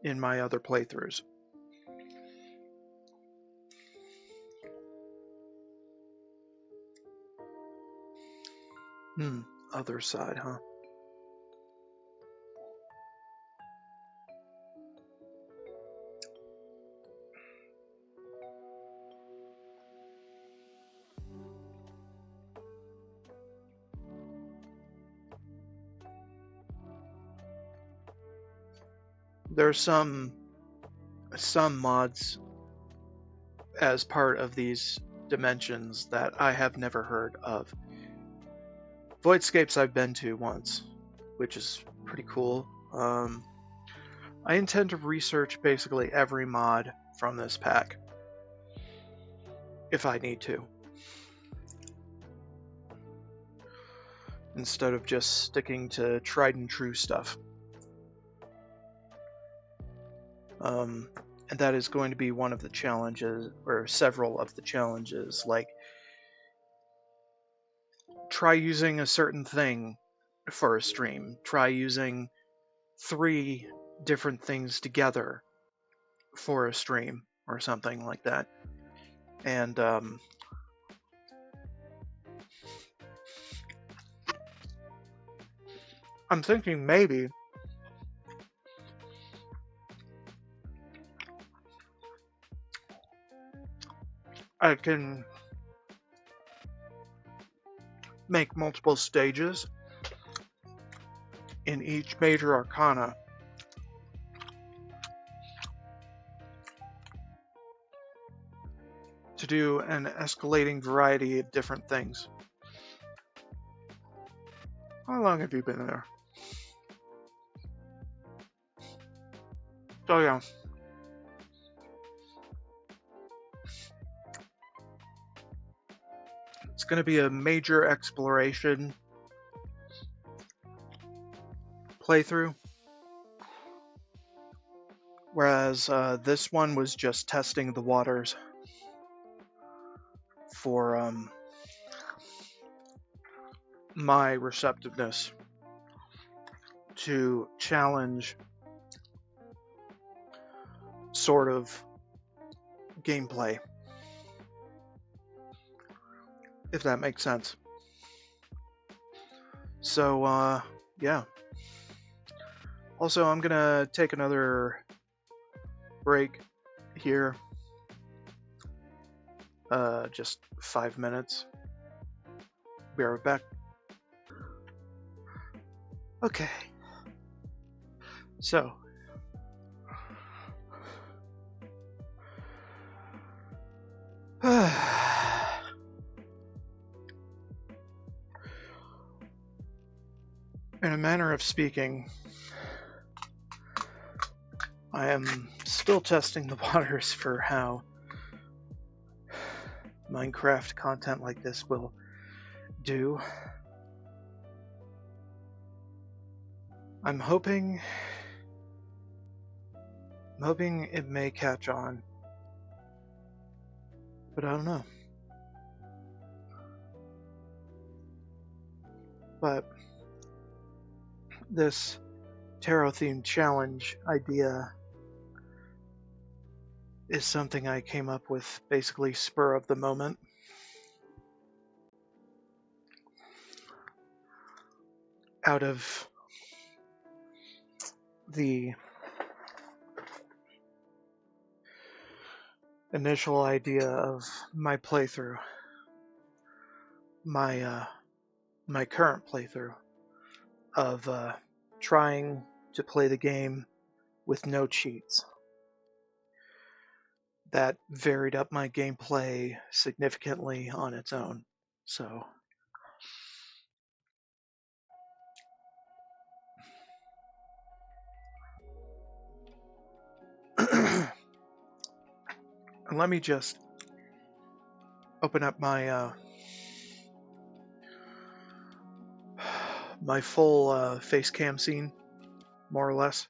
in my other playthroughs. Other side, huh? There's some mods as part of these dimensions that I have never heard of. Voidscapes I've been to once, which is pretty cool. I intend to research basically every mod from this pack, if I need to, instead of just sticking to tried and true stuff. And that is going to be one of the challenges, or several of the challenges, like try using a certain thing for a stream, try using 3 different things together for a stream, or something like that. And I'm thinking maybe I can make multiple stages in each major arcana to do an escalating variety of different things. How long have you been there? Oh yeah. It's going to be a major exploration playthrough, whereas this one was just testing the waters for my receptiveness to challenge sort of gameplay, if that makes sense. So yeah. Also, I'm gonna take another break here, just 5 minutes. Be right back. Okay, so in a manner of speaking, I am still testing the waters for how Minecraft content like this will do. I'm hoping it may catch on, but I don't know. But this tarot-themed challenge idea is something I came up with basically spur of the moment. Out of the initial idea of my playthrough, my current playthrough of trying to play the game with no cheats. That varied up my gameplay significantly on its own. So and let me just open up my my full face cam scene, more or less.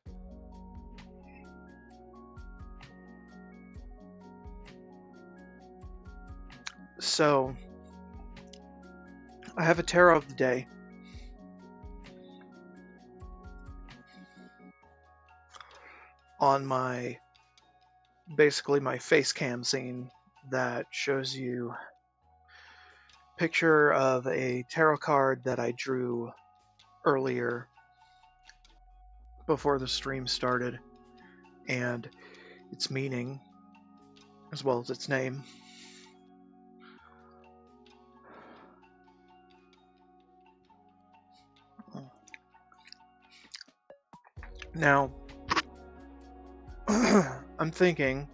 So I have a tarot of the day. On my basically my face cam scene that shows you a picture of a tarot card that I drew earlier before the stream started, and its meaning as well as its name. Now I'm thinking,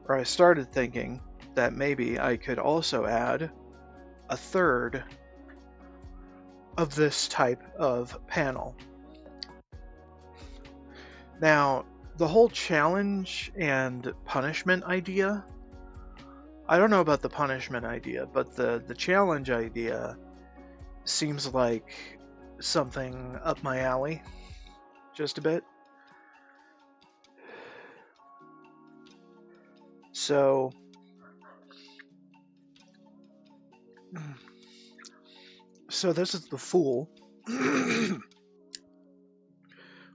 or I started thinking, that maybe I could also add a third of this type of panel. Now, the whole challenge and punishment idea, I don't know about the punishment idea, but the challenge idea seems like something up my alley, just a bit. So this is the Fool,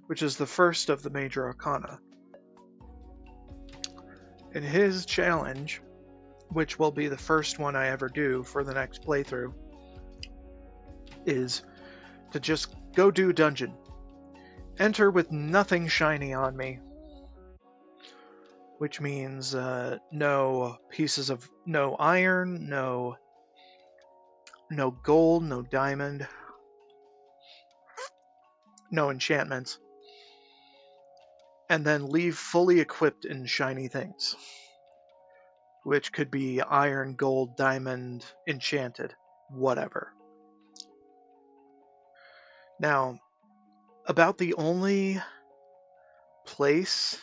which is the first of the major arcana. And his challenge, which will be the first one I ever do for the next playthrough, is to just go do a dungeon. Enter with nothing shiny on me, which means no pieces of, no iron, no gold, no diamond, no enchantments, and then leave fully equipped in shiny things, which could be iron, gold, diamond, enchanted, whatever. Now, about the only place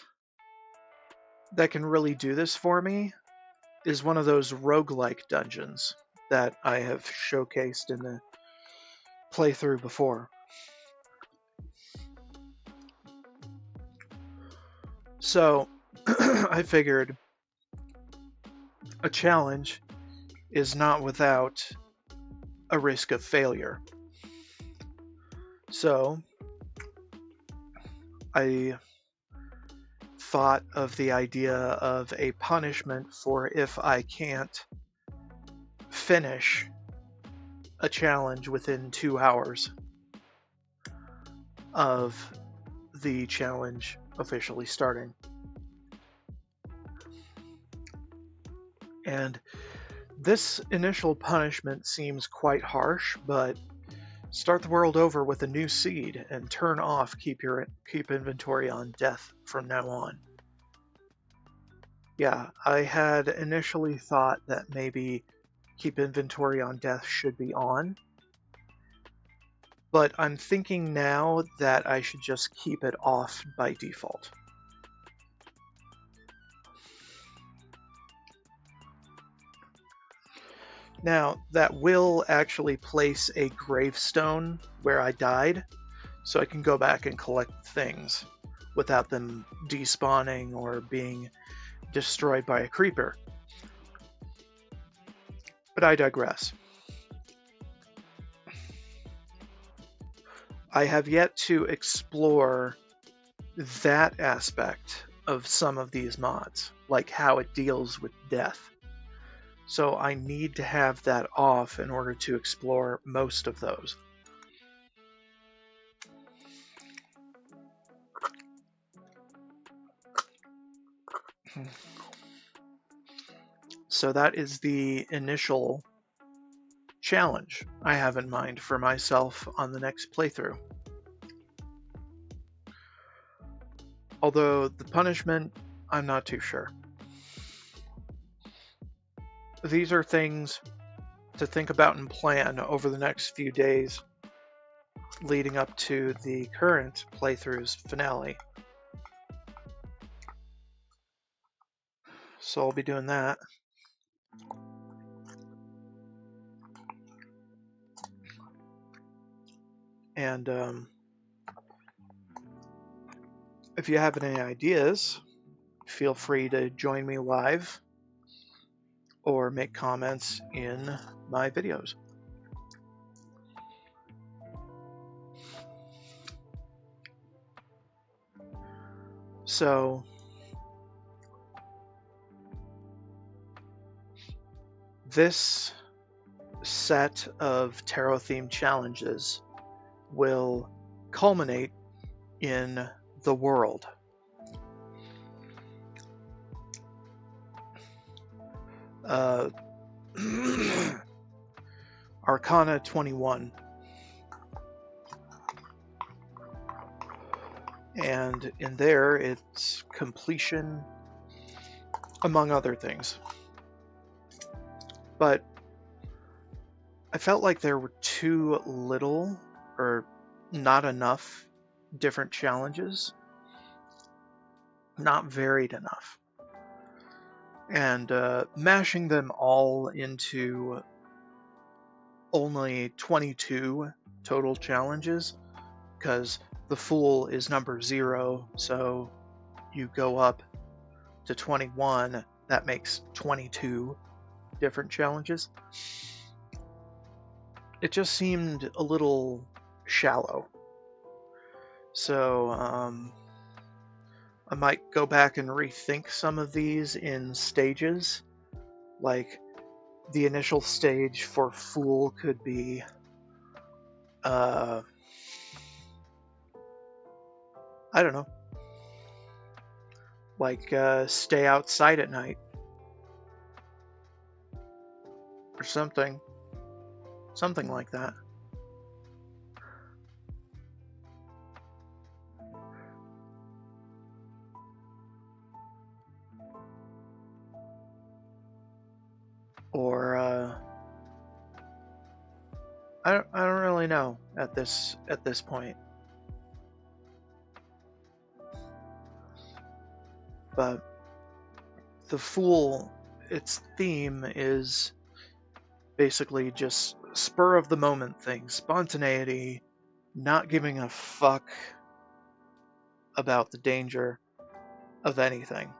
that can really do this for me is one of those roguelike dungeons that I have showcased in the playthrough before. So I figured a challenge is not without a risk of failure. So I thought of the idea of a punishment for if I can't finish a challenge within 2 hours of the challenge officially starting. And this initial punishment seems quite harsh, but start the world over with a new seed and turn off keep inventory on death from now on. Yeah, I had initially thought that maybe keep inventory on death should be on, but I'm thinking now that I should just keep it off by default. Now, that will actually place a gravestone where I died, so I can go back and collect things without them despawning or being destroyed by a creeper. But I digress. I have yet to explore that aspect of some of these mods, like how it deals with death. So I need to have that off in order to explore most of those. So that is the initial challenge I have in mind for myself on the next playthrough. Although the punishment, I'm not too sure. These are things to think about and plan over the next few days leading up to the current playthrough's finale. So I'll be doing that. And if you have any ideas, feel free to join me live or make comments in my videos. So this set of tarot-themed challenges will culminate in the world. Arcana 21. And in there, it's completion, among other things. But I felt like there were too little or not enough different challenges, not varied enough. And mashing them all into only 22 total challenges, because the Fool is number 0, so you go up to 21, that makes 22 different challenges. It just seemed a little shallow. So I might go back and rethink some of these in stages. Like the initial stage for Fool could be I don't know, like stay outside at night or something like that. Or I don't really know at this point. But the Fool, its theme is basically just spur of the moment things, spontaneity, not giving a fuck about the danger of anything.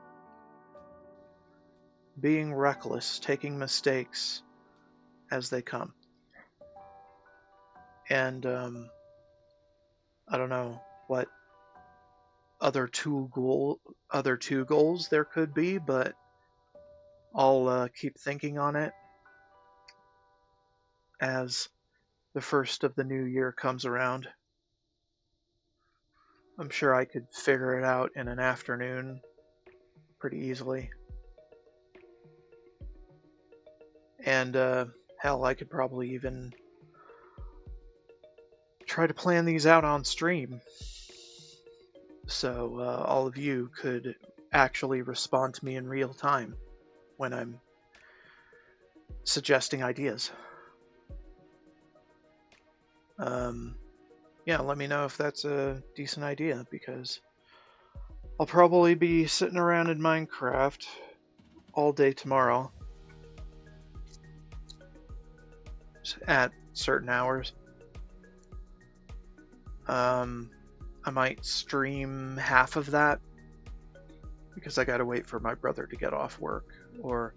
Being reckless, taking mistakes as they come. And I don't know what other two goals there could be, but I'll keep thinking on it as the first of the new year comes around. I'm sure I could figure it out in an afternoon pretty easily. And hell, I could probably even try to plan these out on stream, so all of you could actually respond to me in real time when I'm suggesting ideas. Yeah, let me know if that's a decent idea, because I'll probably be sitting around in Minecraft all day tomorrow at certain hours. I might stream half of that because I gotta wait for my brother to get off work. Or,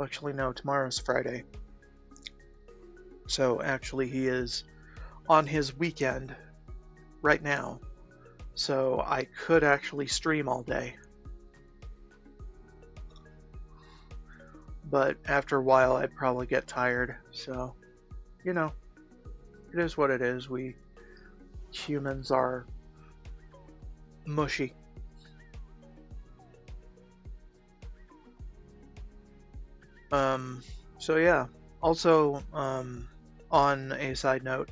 actually, no, tomorrow's Friday. So, actually, he is on his weekend right now. So, I could actually stream all day. But after a while, I'd probably get tired. So, you know, it is what it is. We humans are mushy. So yeah, also, on a side note,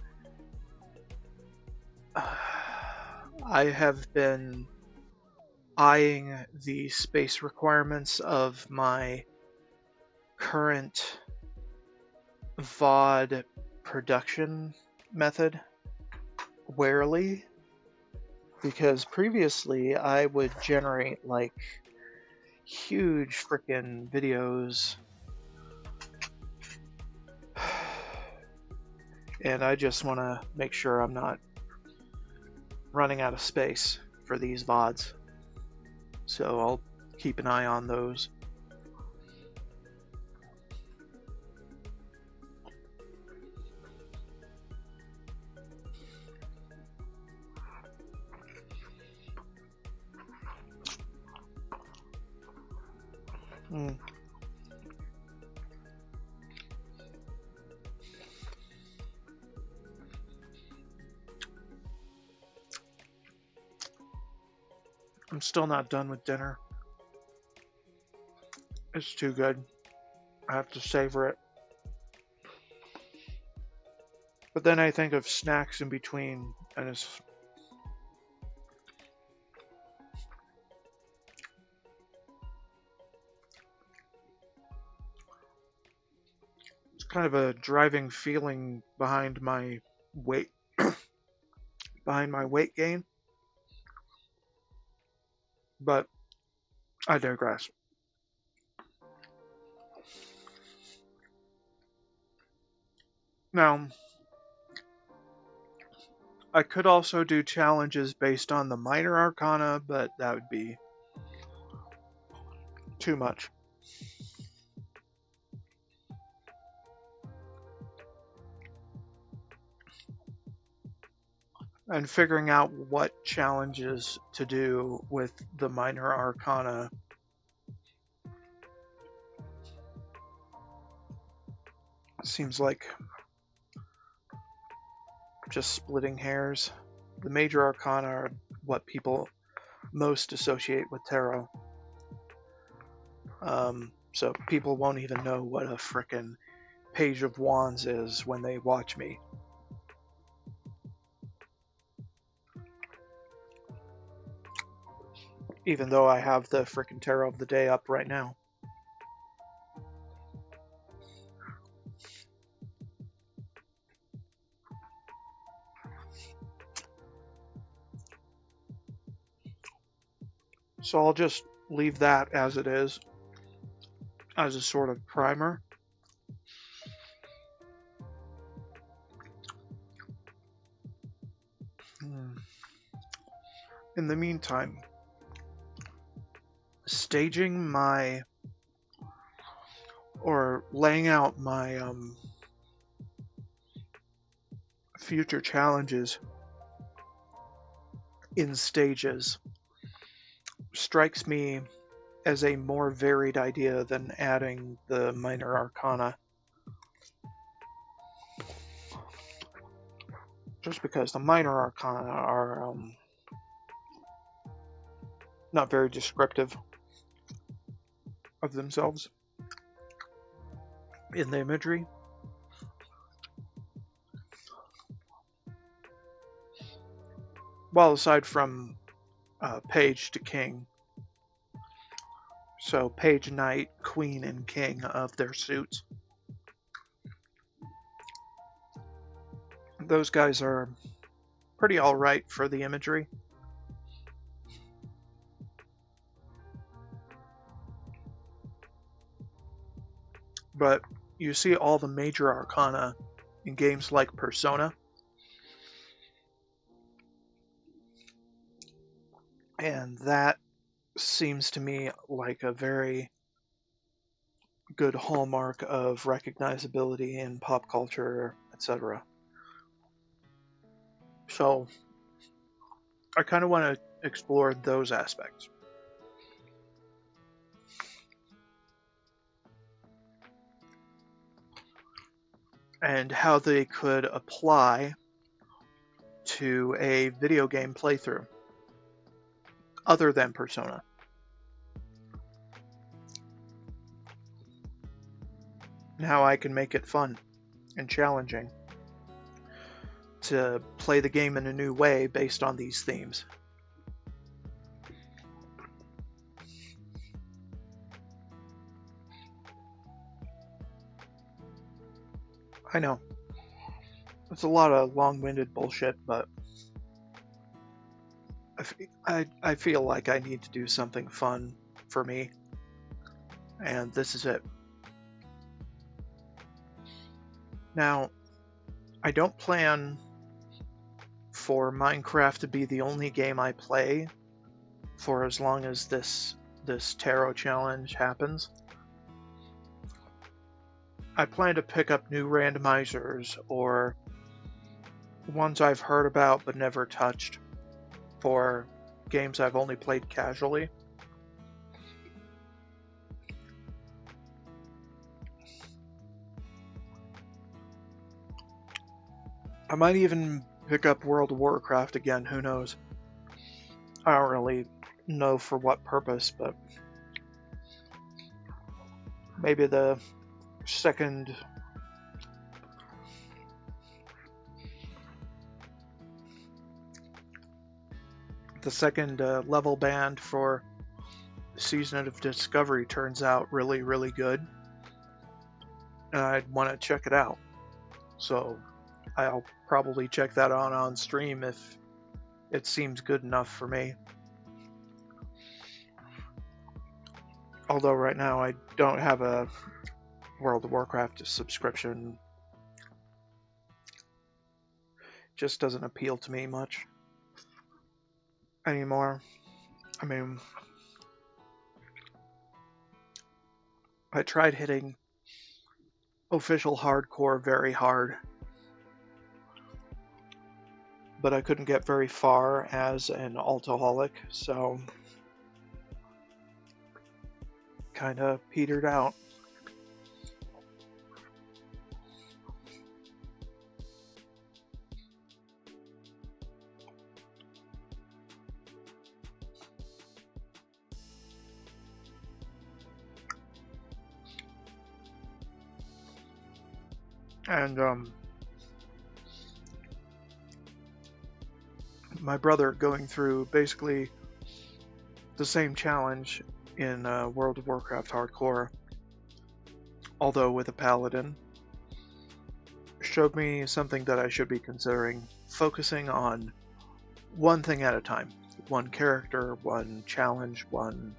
I have been eyeing the space requirements of my current VOD production method warily, because previously I would generate like huge freaking videos and I just want to make sure I'm not running out of space for these VODs. So I'll keep an eye on those. I'm still not done with dinner. It's too good. I have to savor it. But then I think of snacks in between, and it's kind of a driving feeling behind my weight gain. But I digress. Now, I could also do challenges based on the minor arcana, but that would be too much. And figuring out what challenges to do with the minor arcana seems like just splitting hairs. The major arcana are what people most associate with tarot. So people won't even know what a frickin' Page of Wands is when they watch me. Even though I have the frickin' Tarot of the Day up right now. So I'll just leave that as it is, as a sort of primer. In the meantime, staging my, or laying out my future challenges in stages strikes me as a more varied idea than adding the minor arcana. Just because the minor arcana are not very descriptive of themselves in the imagery. Well, aside from page to king. So page, knight, queen, and king of their suits. Those guys are pretty alright for the imagery. But you see all the major arcana in games like Persona. And that seems to me like a very good hallmark of recognizability in pop culture, etc. So I kind of want to explore those aspects. And how they could apply to a video game playthrough other than Persona. And how I can make it fun and challenging to play the game in a new way based on these themes. I know. It's a lot of long-winded bullshit, but I feel like I need to do something fun for me, and this is it. Now, I don't plan for Minecraft to be the only game I play for as long as this tarot challenge happens. I plan to pick up new randomizers or ones I've heard about but never touched for games I've only played casually. I might even pick up World of Warcraft again, who knows? I don't really know for what purpose, but maybe the second level band for Season of Discovery turns out really, really good, and I'd want to check it out. So I'll probably check that on stream if it seems good enough for me. Although right now I don't have a World of Warcraft subscription. Just doesn't appeal to me much anymore. I mean, I tried hitting official hardcore very hard, but I couldn't get very far as an altaholic, so kind of petered out. And my brother going through basically the same challenge in World of Warcraft Hardcore, although with a paladin, showed me something that I should be considering, focusing on one thing at a time. One character, one challenge, one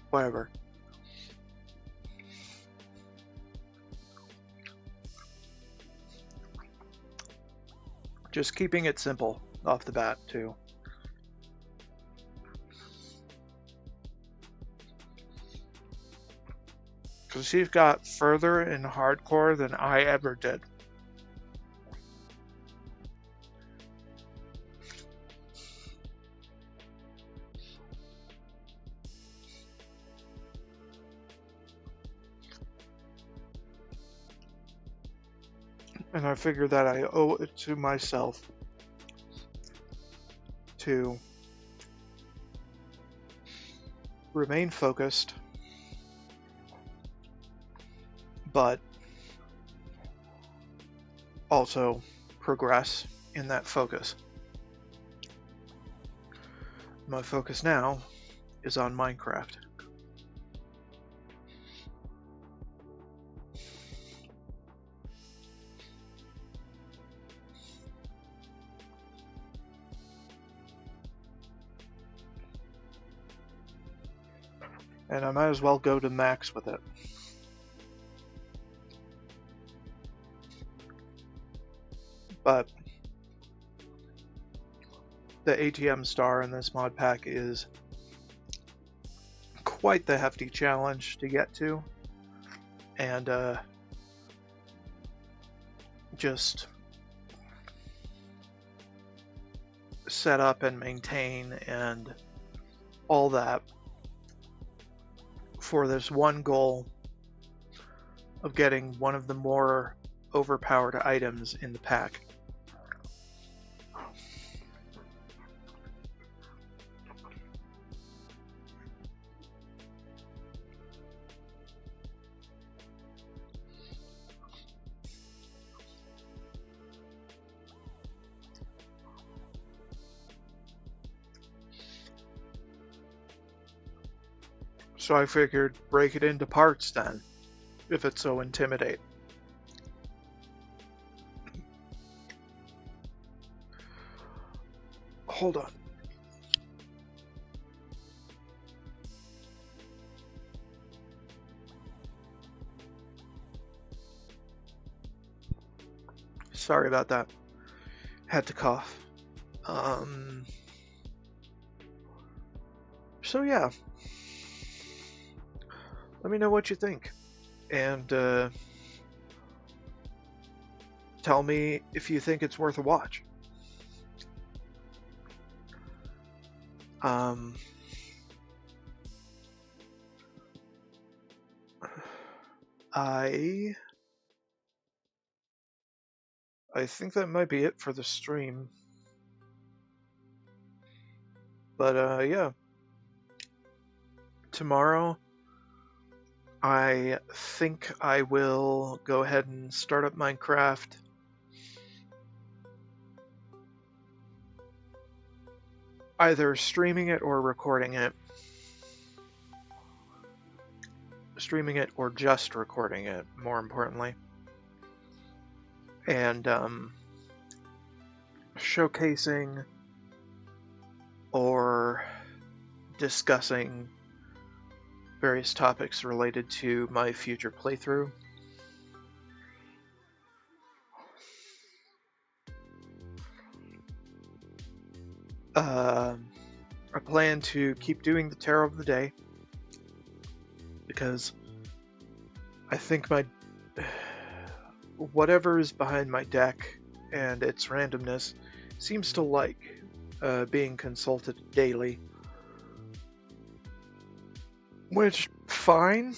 whatever. Just keeping it simple off the bat, too. Because he's got further in hardcore than I ever did. And I figure that I owe it to myself to remain focused, but also progress in that focus. My focus now is on Minecraft. And I might as well go to max with it. But the ATM star in this mod pack is quite the hefty challenge to get to, and just set up and maintain and all that for this one goal of getting one of the more overpowered items in the pack. So I figured break it into parts then, if it's so intimidating. Hold on. Sorry about that. Had to cough. So yeah, let me know what you think, and tell me if you think it's worth a watch. I think that might be it for the stream. But yeah, tomorrow I think I will go ahead and start up Minecraft. Either streaming it or recording it. Streaming it or just recording it, more importantly. And showcasing or discussing various topics related to my future playthrough. I plan to keep doing the Tarot of the Day because I think whatever is behind my deck and its randomness seems to like being consulted daily. Which, fine.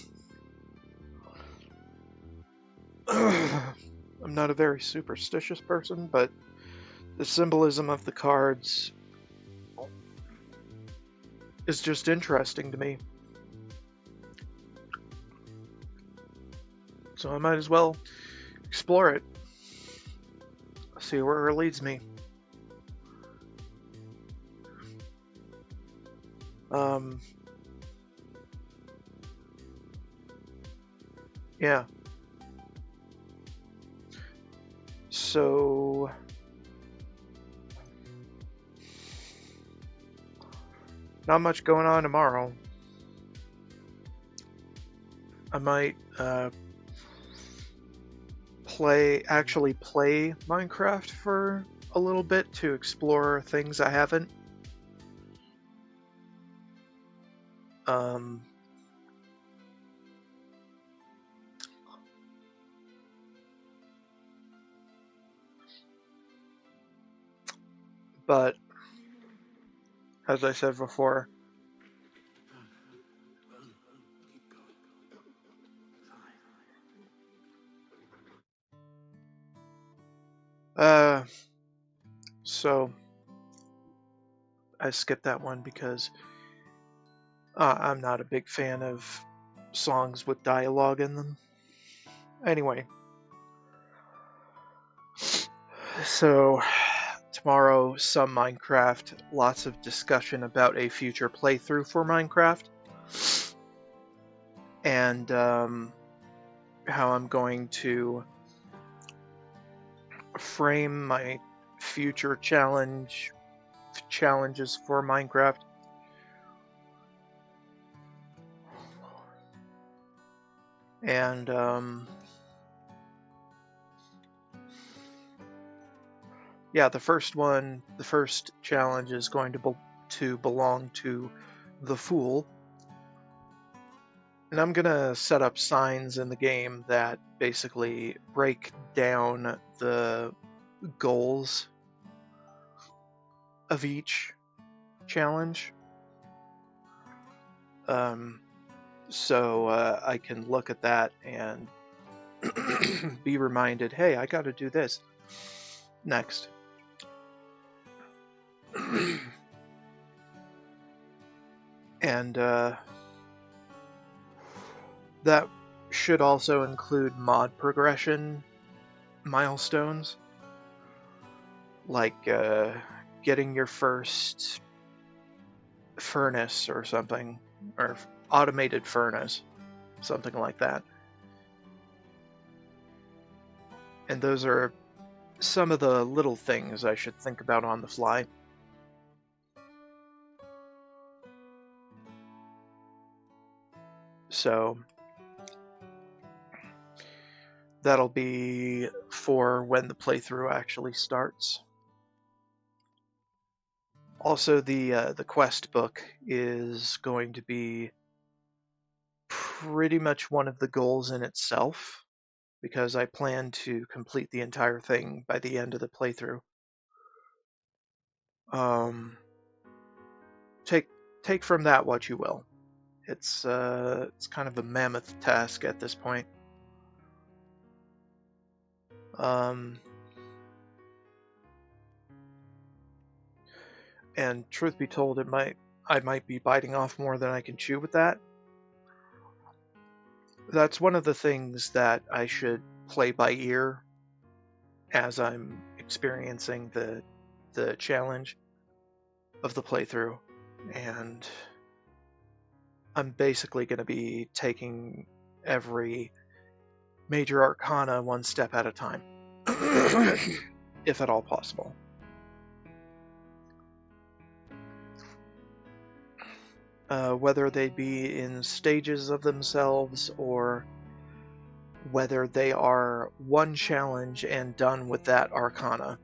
I'm not a very superstitious person, but the symbolism of the cards is just interesting to me. So I might as well explore it. See where it leads me. Yeah. So not much going on tomorrow. I might actually play Minecraft for a little bit to explore things I haven't. But as I said before, so I skipped that one because I'm not a big fan of songs with dialogue in them. Anyway, so tomorrow, some Minecraft, lots of discussion about a future playthrough for Minecraft, and how I'm going to frame my future challenges for Minecraft. And yeah, the first challenge is going to belong to the Fool. And I'm gonna set up signs in the game that basically break down the goals of each challenge. So I can look at that and be reminded, hey, I gotta do this next. And that should also include mod progression milestones, like getting your first furnace or something, or automated furnace, something like that. And those are some of the little things I should think about on the fly. So that'll be for when the playthrough actually starts. Also, the quest book is going to be pretty much one of the goals in itself, because I plan to complete the entire thing by the end of the playthrough. Um, take from that what you will. It's kind of a mammoth task at this point. And truth be told, I might be biting off more than I can chew with that. That's one of the things that I should play by ear as I'm experiencing the challenge of the playthrough, and I'm basically going to be taking every major arcana one step at a time, if at all possible. Whether they be in stages of themselves or whether they are one challenge and done with that arcana.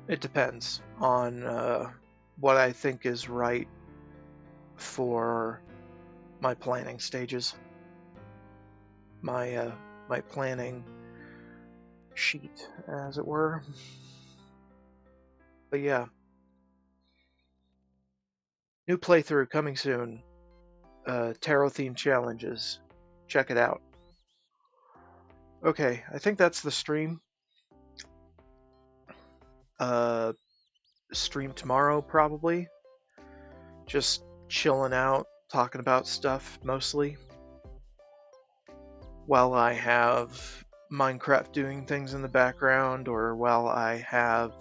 It depends on what I think is right for my planning stages. My planning sheet, as it were. But yeah. New playthrough coming soon. Tarot themed challenges. Check it out. Okay, I think that's the stream. Stream tomorrow, probably. Just chilling out, talking about stuff, mostly. While I have Minecraft doing things in the background, or while I have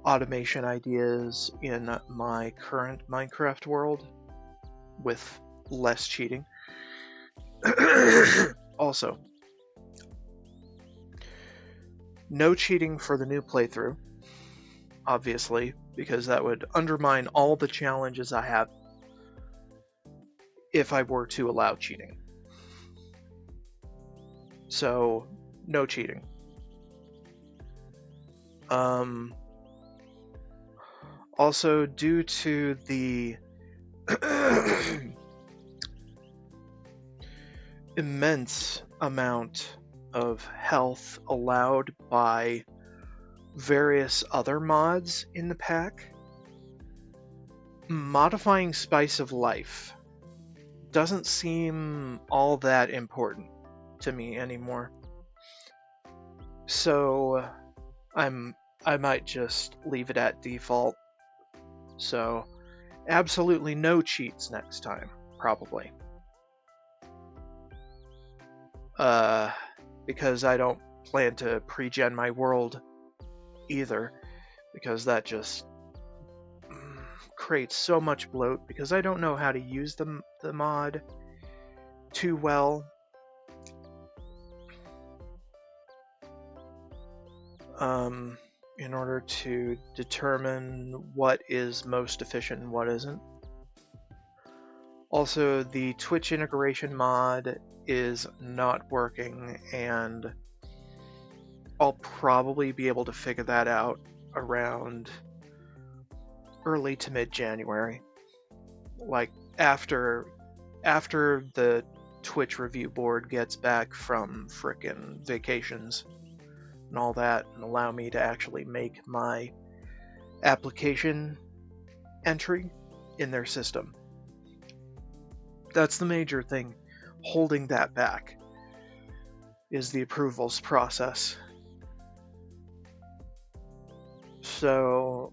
automation ideas in my current Minecraft world with less cheating. Also, no cheating for the new playthrough, obviously, because that would undermine all the challenges I have if I were to allow cheating. So, no cheating. Also, due to the immense amount of health allowed by various other mods in the pack, modifying Spice of Life doesn't seem all that important to me anymore. So I might just leave it at default. So absolutely no cheats next time, probably. Because I don't plan to pre-gen my world either, because that just creates so much bloat, because I don't know how to use the mod too well. In order to determine what is most efficient and what isn't. Also, the Twitch integration mod is not working, and I'll probably be able to figure that out around early to mid-January. Like, after the Twitch review board gets back from frickin' vacations and all that, and allow me to actually make my application entry in their system. That's the major thing holding that back, is the approvals process. So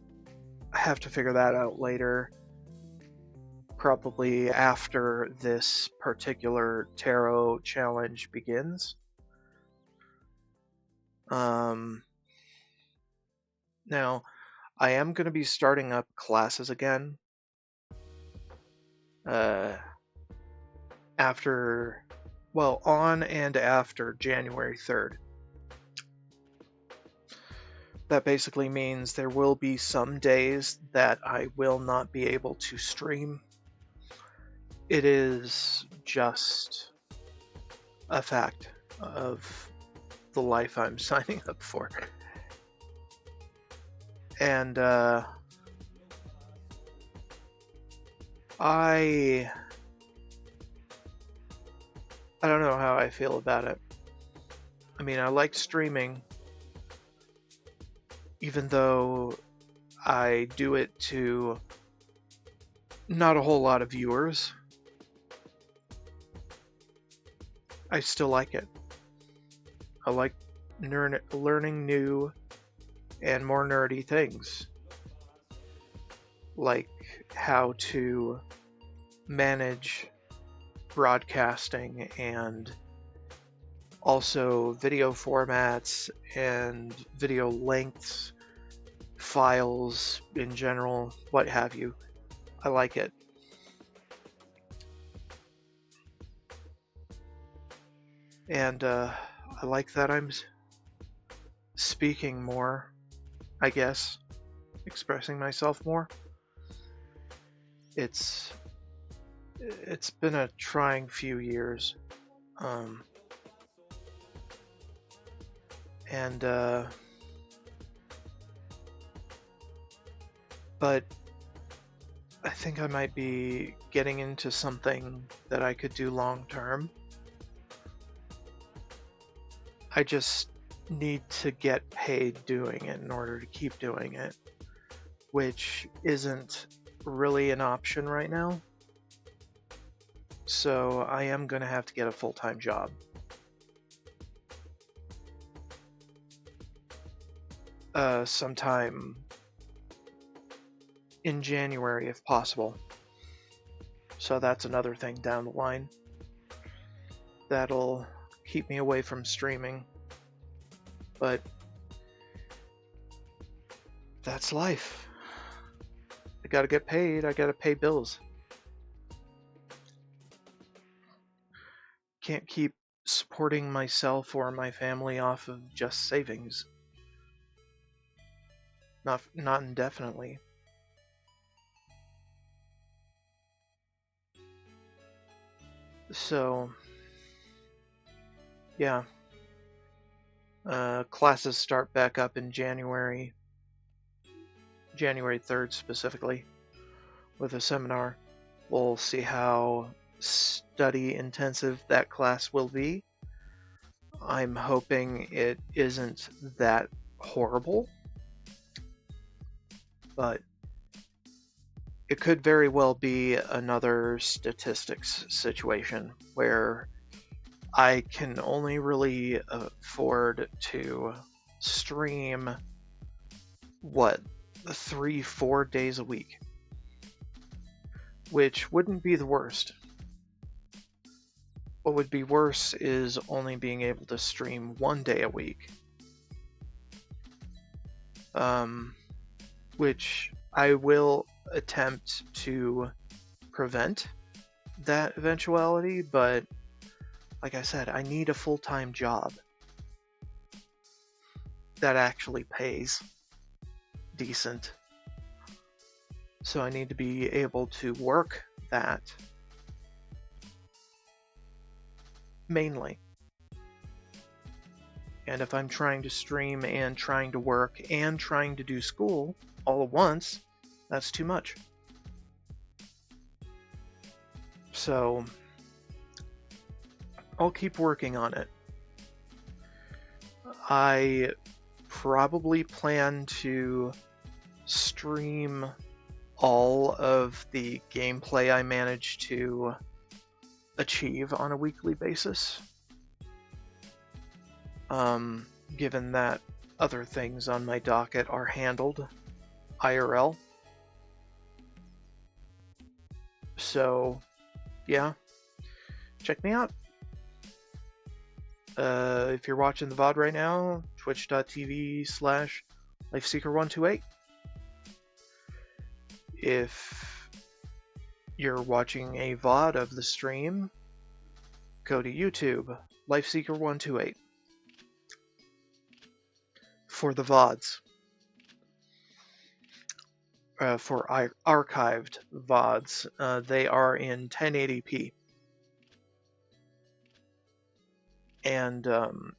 I have to figure that out later, probably after this particular tarot challenge begins. Now, I am going to be starting up classes again on and after January 3rd. That basically means there will be some days that I will not be able to stream. It is just a fact of the life I'm signing up for. And I don't know how I feel about it. I mean, I like streaming, even though I do it to not a whole lot of viewers. I still like it. I like learning new and more nerdy things, like how to manage broadcasting and also video formats and video lengths, files in general, what have you. I like it. And I like that I'm speaking more, I guess, expressing myself more. It's been a trying few years. But I think I might be getting into something that I could do long term. I just need to get paid doing it in order to keep doing it, which isn't really an option right now. So I am going to have to get a full-time job. Sometime in January if possible. So that's another thing down the line that'll keep me away from streaming. But that's life. I gotta get paid, I gotta pay bills. Can't keep supporting myself or my family off of just savings. Not indefinitely. So, yeah. Classes start back up in January 3rd specifically, with a seminar. We'll see how study intensive that class will be. I'm hoping it isn't that horrible, but it could very well be another statistics situation where I can only really afford to stream, 3-4 days a week, which wouldn't be the worst. What would be worse is only being able to stream 1 day a week, which I will attempt to prevent that eventuality, but like I said, I need a full-time job that actually pays decent. So I need to be able to work that mainly. And if I'm trying to stream and trying to work and trying to do school all at once, that's too much. So I'll keep working on it. I probably plan to stream all of the gameplay I manage to achieve on a weekly basis. Given that other things on my docket are handled IRL. So, yeah, check me out. If you're watching the VOD right now, twitch.tv/LifeSeeker128. If you're watching a VOD of the stream, go to YouTube, LifeSeeker128. For the VODs. for archived VODs. They are in 1080p. And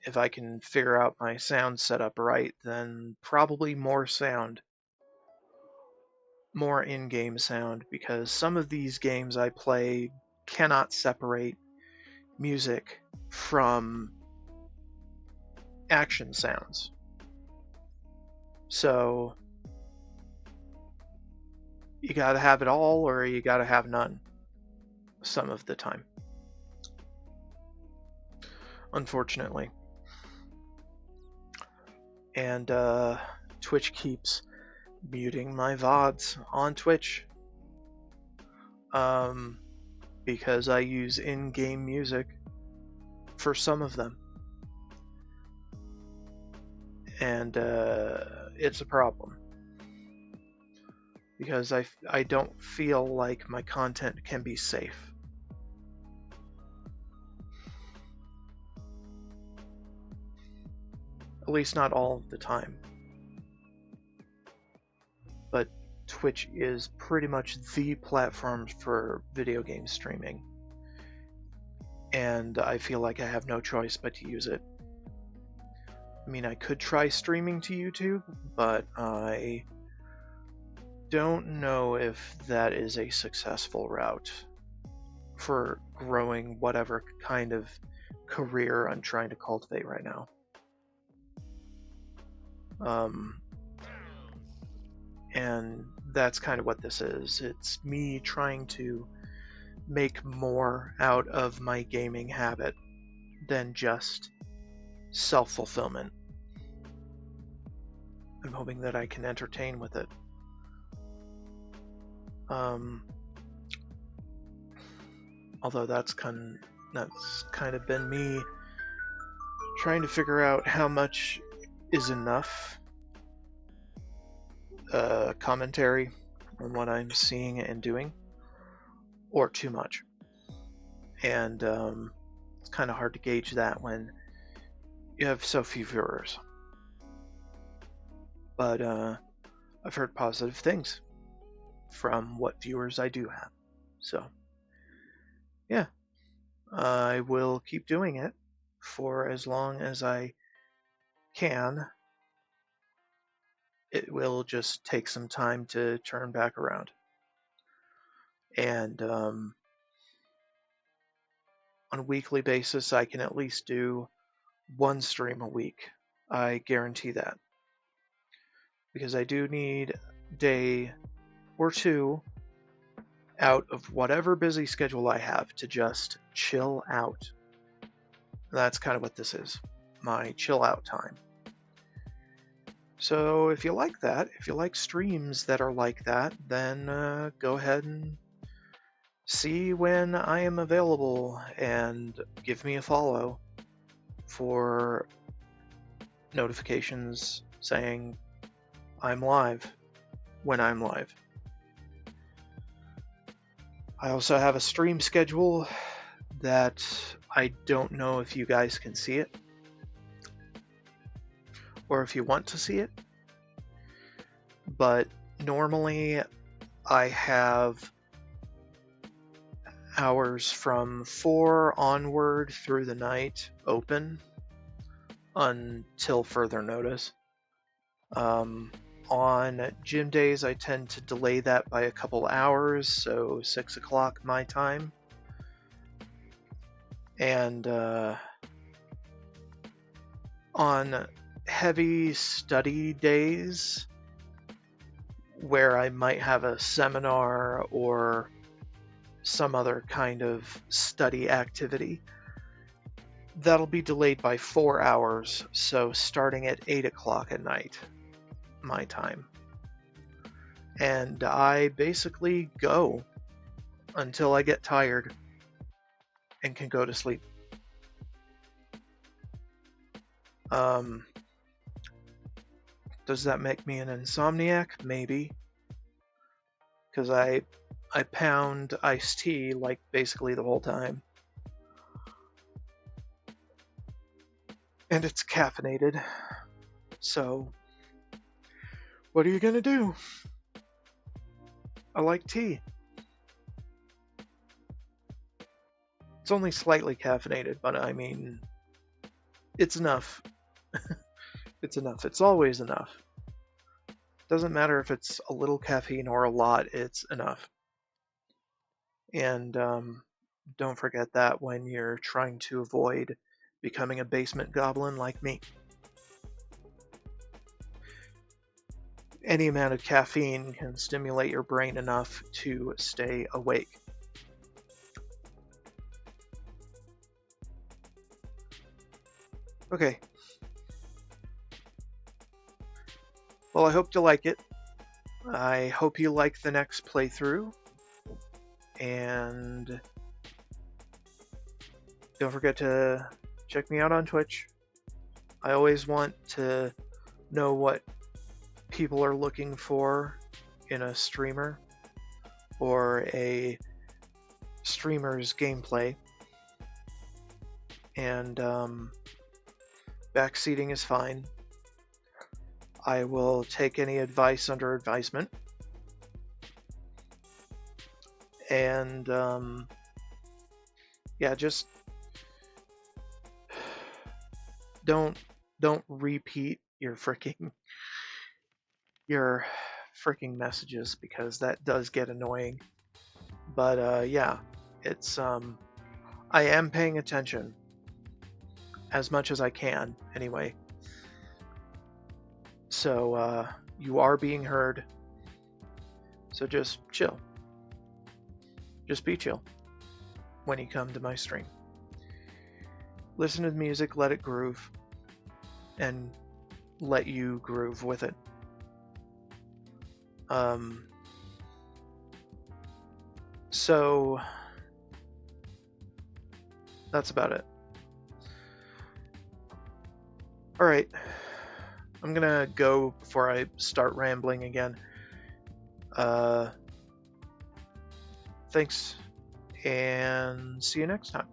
if I can figure out my sound setup right, then probably more sound. More in-game sound, because some of these games I play cannot separate music from action sounds. So you gotta have it all or you gotta have none some of the time, unfortunately. And Twitch keeps muting my VODs on Twitch because I use in-game music for some of them. And it's a problem because I don't feel like my content can be safe. At least not all of the time. But Twitch is pretty much the platform for video game streaming. And I feel like I have no choice but to use it. I mean, I could try streaming to YouTube, but I don't know if that is a successful route for growing whatever kind of career I'm trying to cultivate right now. And that's kind of what this is. It's me trying to make more out of my gaming habit than just self-fulfillment. I'm hoping that I can entertain with it. Although that's kind of been me trying to figure out how much is enough commentary on what I'm seeing and doing, or too much. And it's kind of hard to gauge that when you have so few viewers. But I've heard positive things from what viewers I do have. So, yeah, I will keep doing it for as long as I can. It will just take some time to turn back around. And on a weekly basis, I can at least do one stream a week. I guarantee that. Because I do need a day or two out of whatever busy schedule I have to just chill out. That's kind of what this is, my chill out time. So if you like that, if you like streams that are like that, then go ahead and see when I am available and give me a follow for notifications saying I'm live when I'm live. I also have a stream schedule that I don't know if you guys can see it or if you want to see it, but normally I have hours from 4 onward through the night open until further notice. On gym days, I tend to delay that by a couple hours, so 6 o'clock my time. And on heavy study days, where I might have a seminar or some other kind of study activity, that'll be delayed by 4 hours, so starting at 8 o'clock at night my time. And I basically go until I get tired and can go to sleep. Does that make me an insomniac? Maybe. Because I pound iced tea like basically the whole time. And it's caffeinated. So, what are you gonna do? I like tea. It's only slightly caffeinated, but I mean, it's enough. It's enough. It's always enough. Doesn't matter if it's a little caffeine or a lot, it's enough. And don't forget that when you're trying to avoid becoming a basement goblin like me. Any amount of caffeine can stimulate your brain enough to stay awake. Okay. Well, I hope you like it. I hope you like the next playthrough. And don't forget to check me out on Twitch. I always want to know what people are looking for in a streamer or a streamer's gameplay. And backseating is fine. I will take any advice under advisement. And yeah, just don't repeat your freaking messages, because that does get annoying. But yeah, it's I am paying attention as much as I can anyway. So you are being heard. So just chill. Just be chill when you come to my stream. Listen to the music, let it groove, and let you groove with it. So that's about it. All right, I'm gonna go before I start rambling again. Thanks, and see you next time.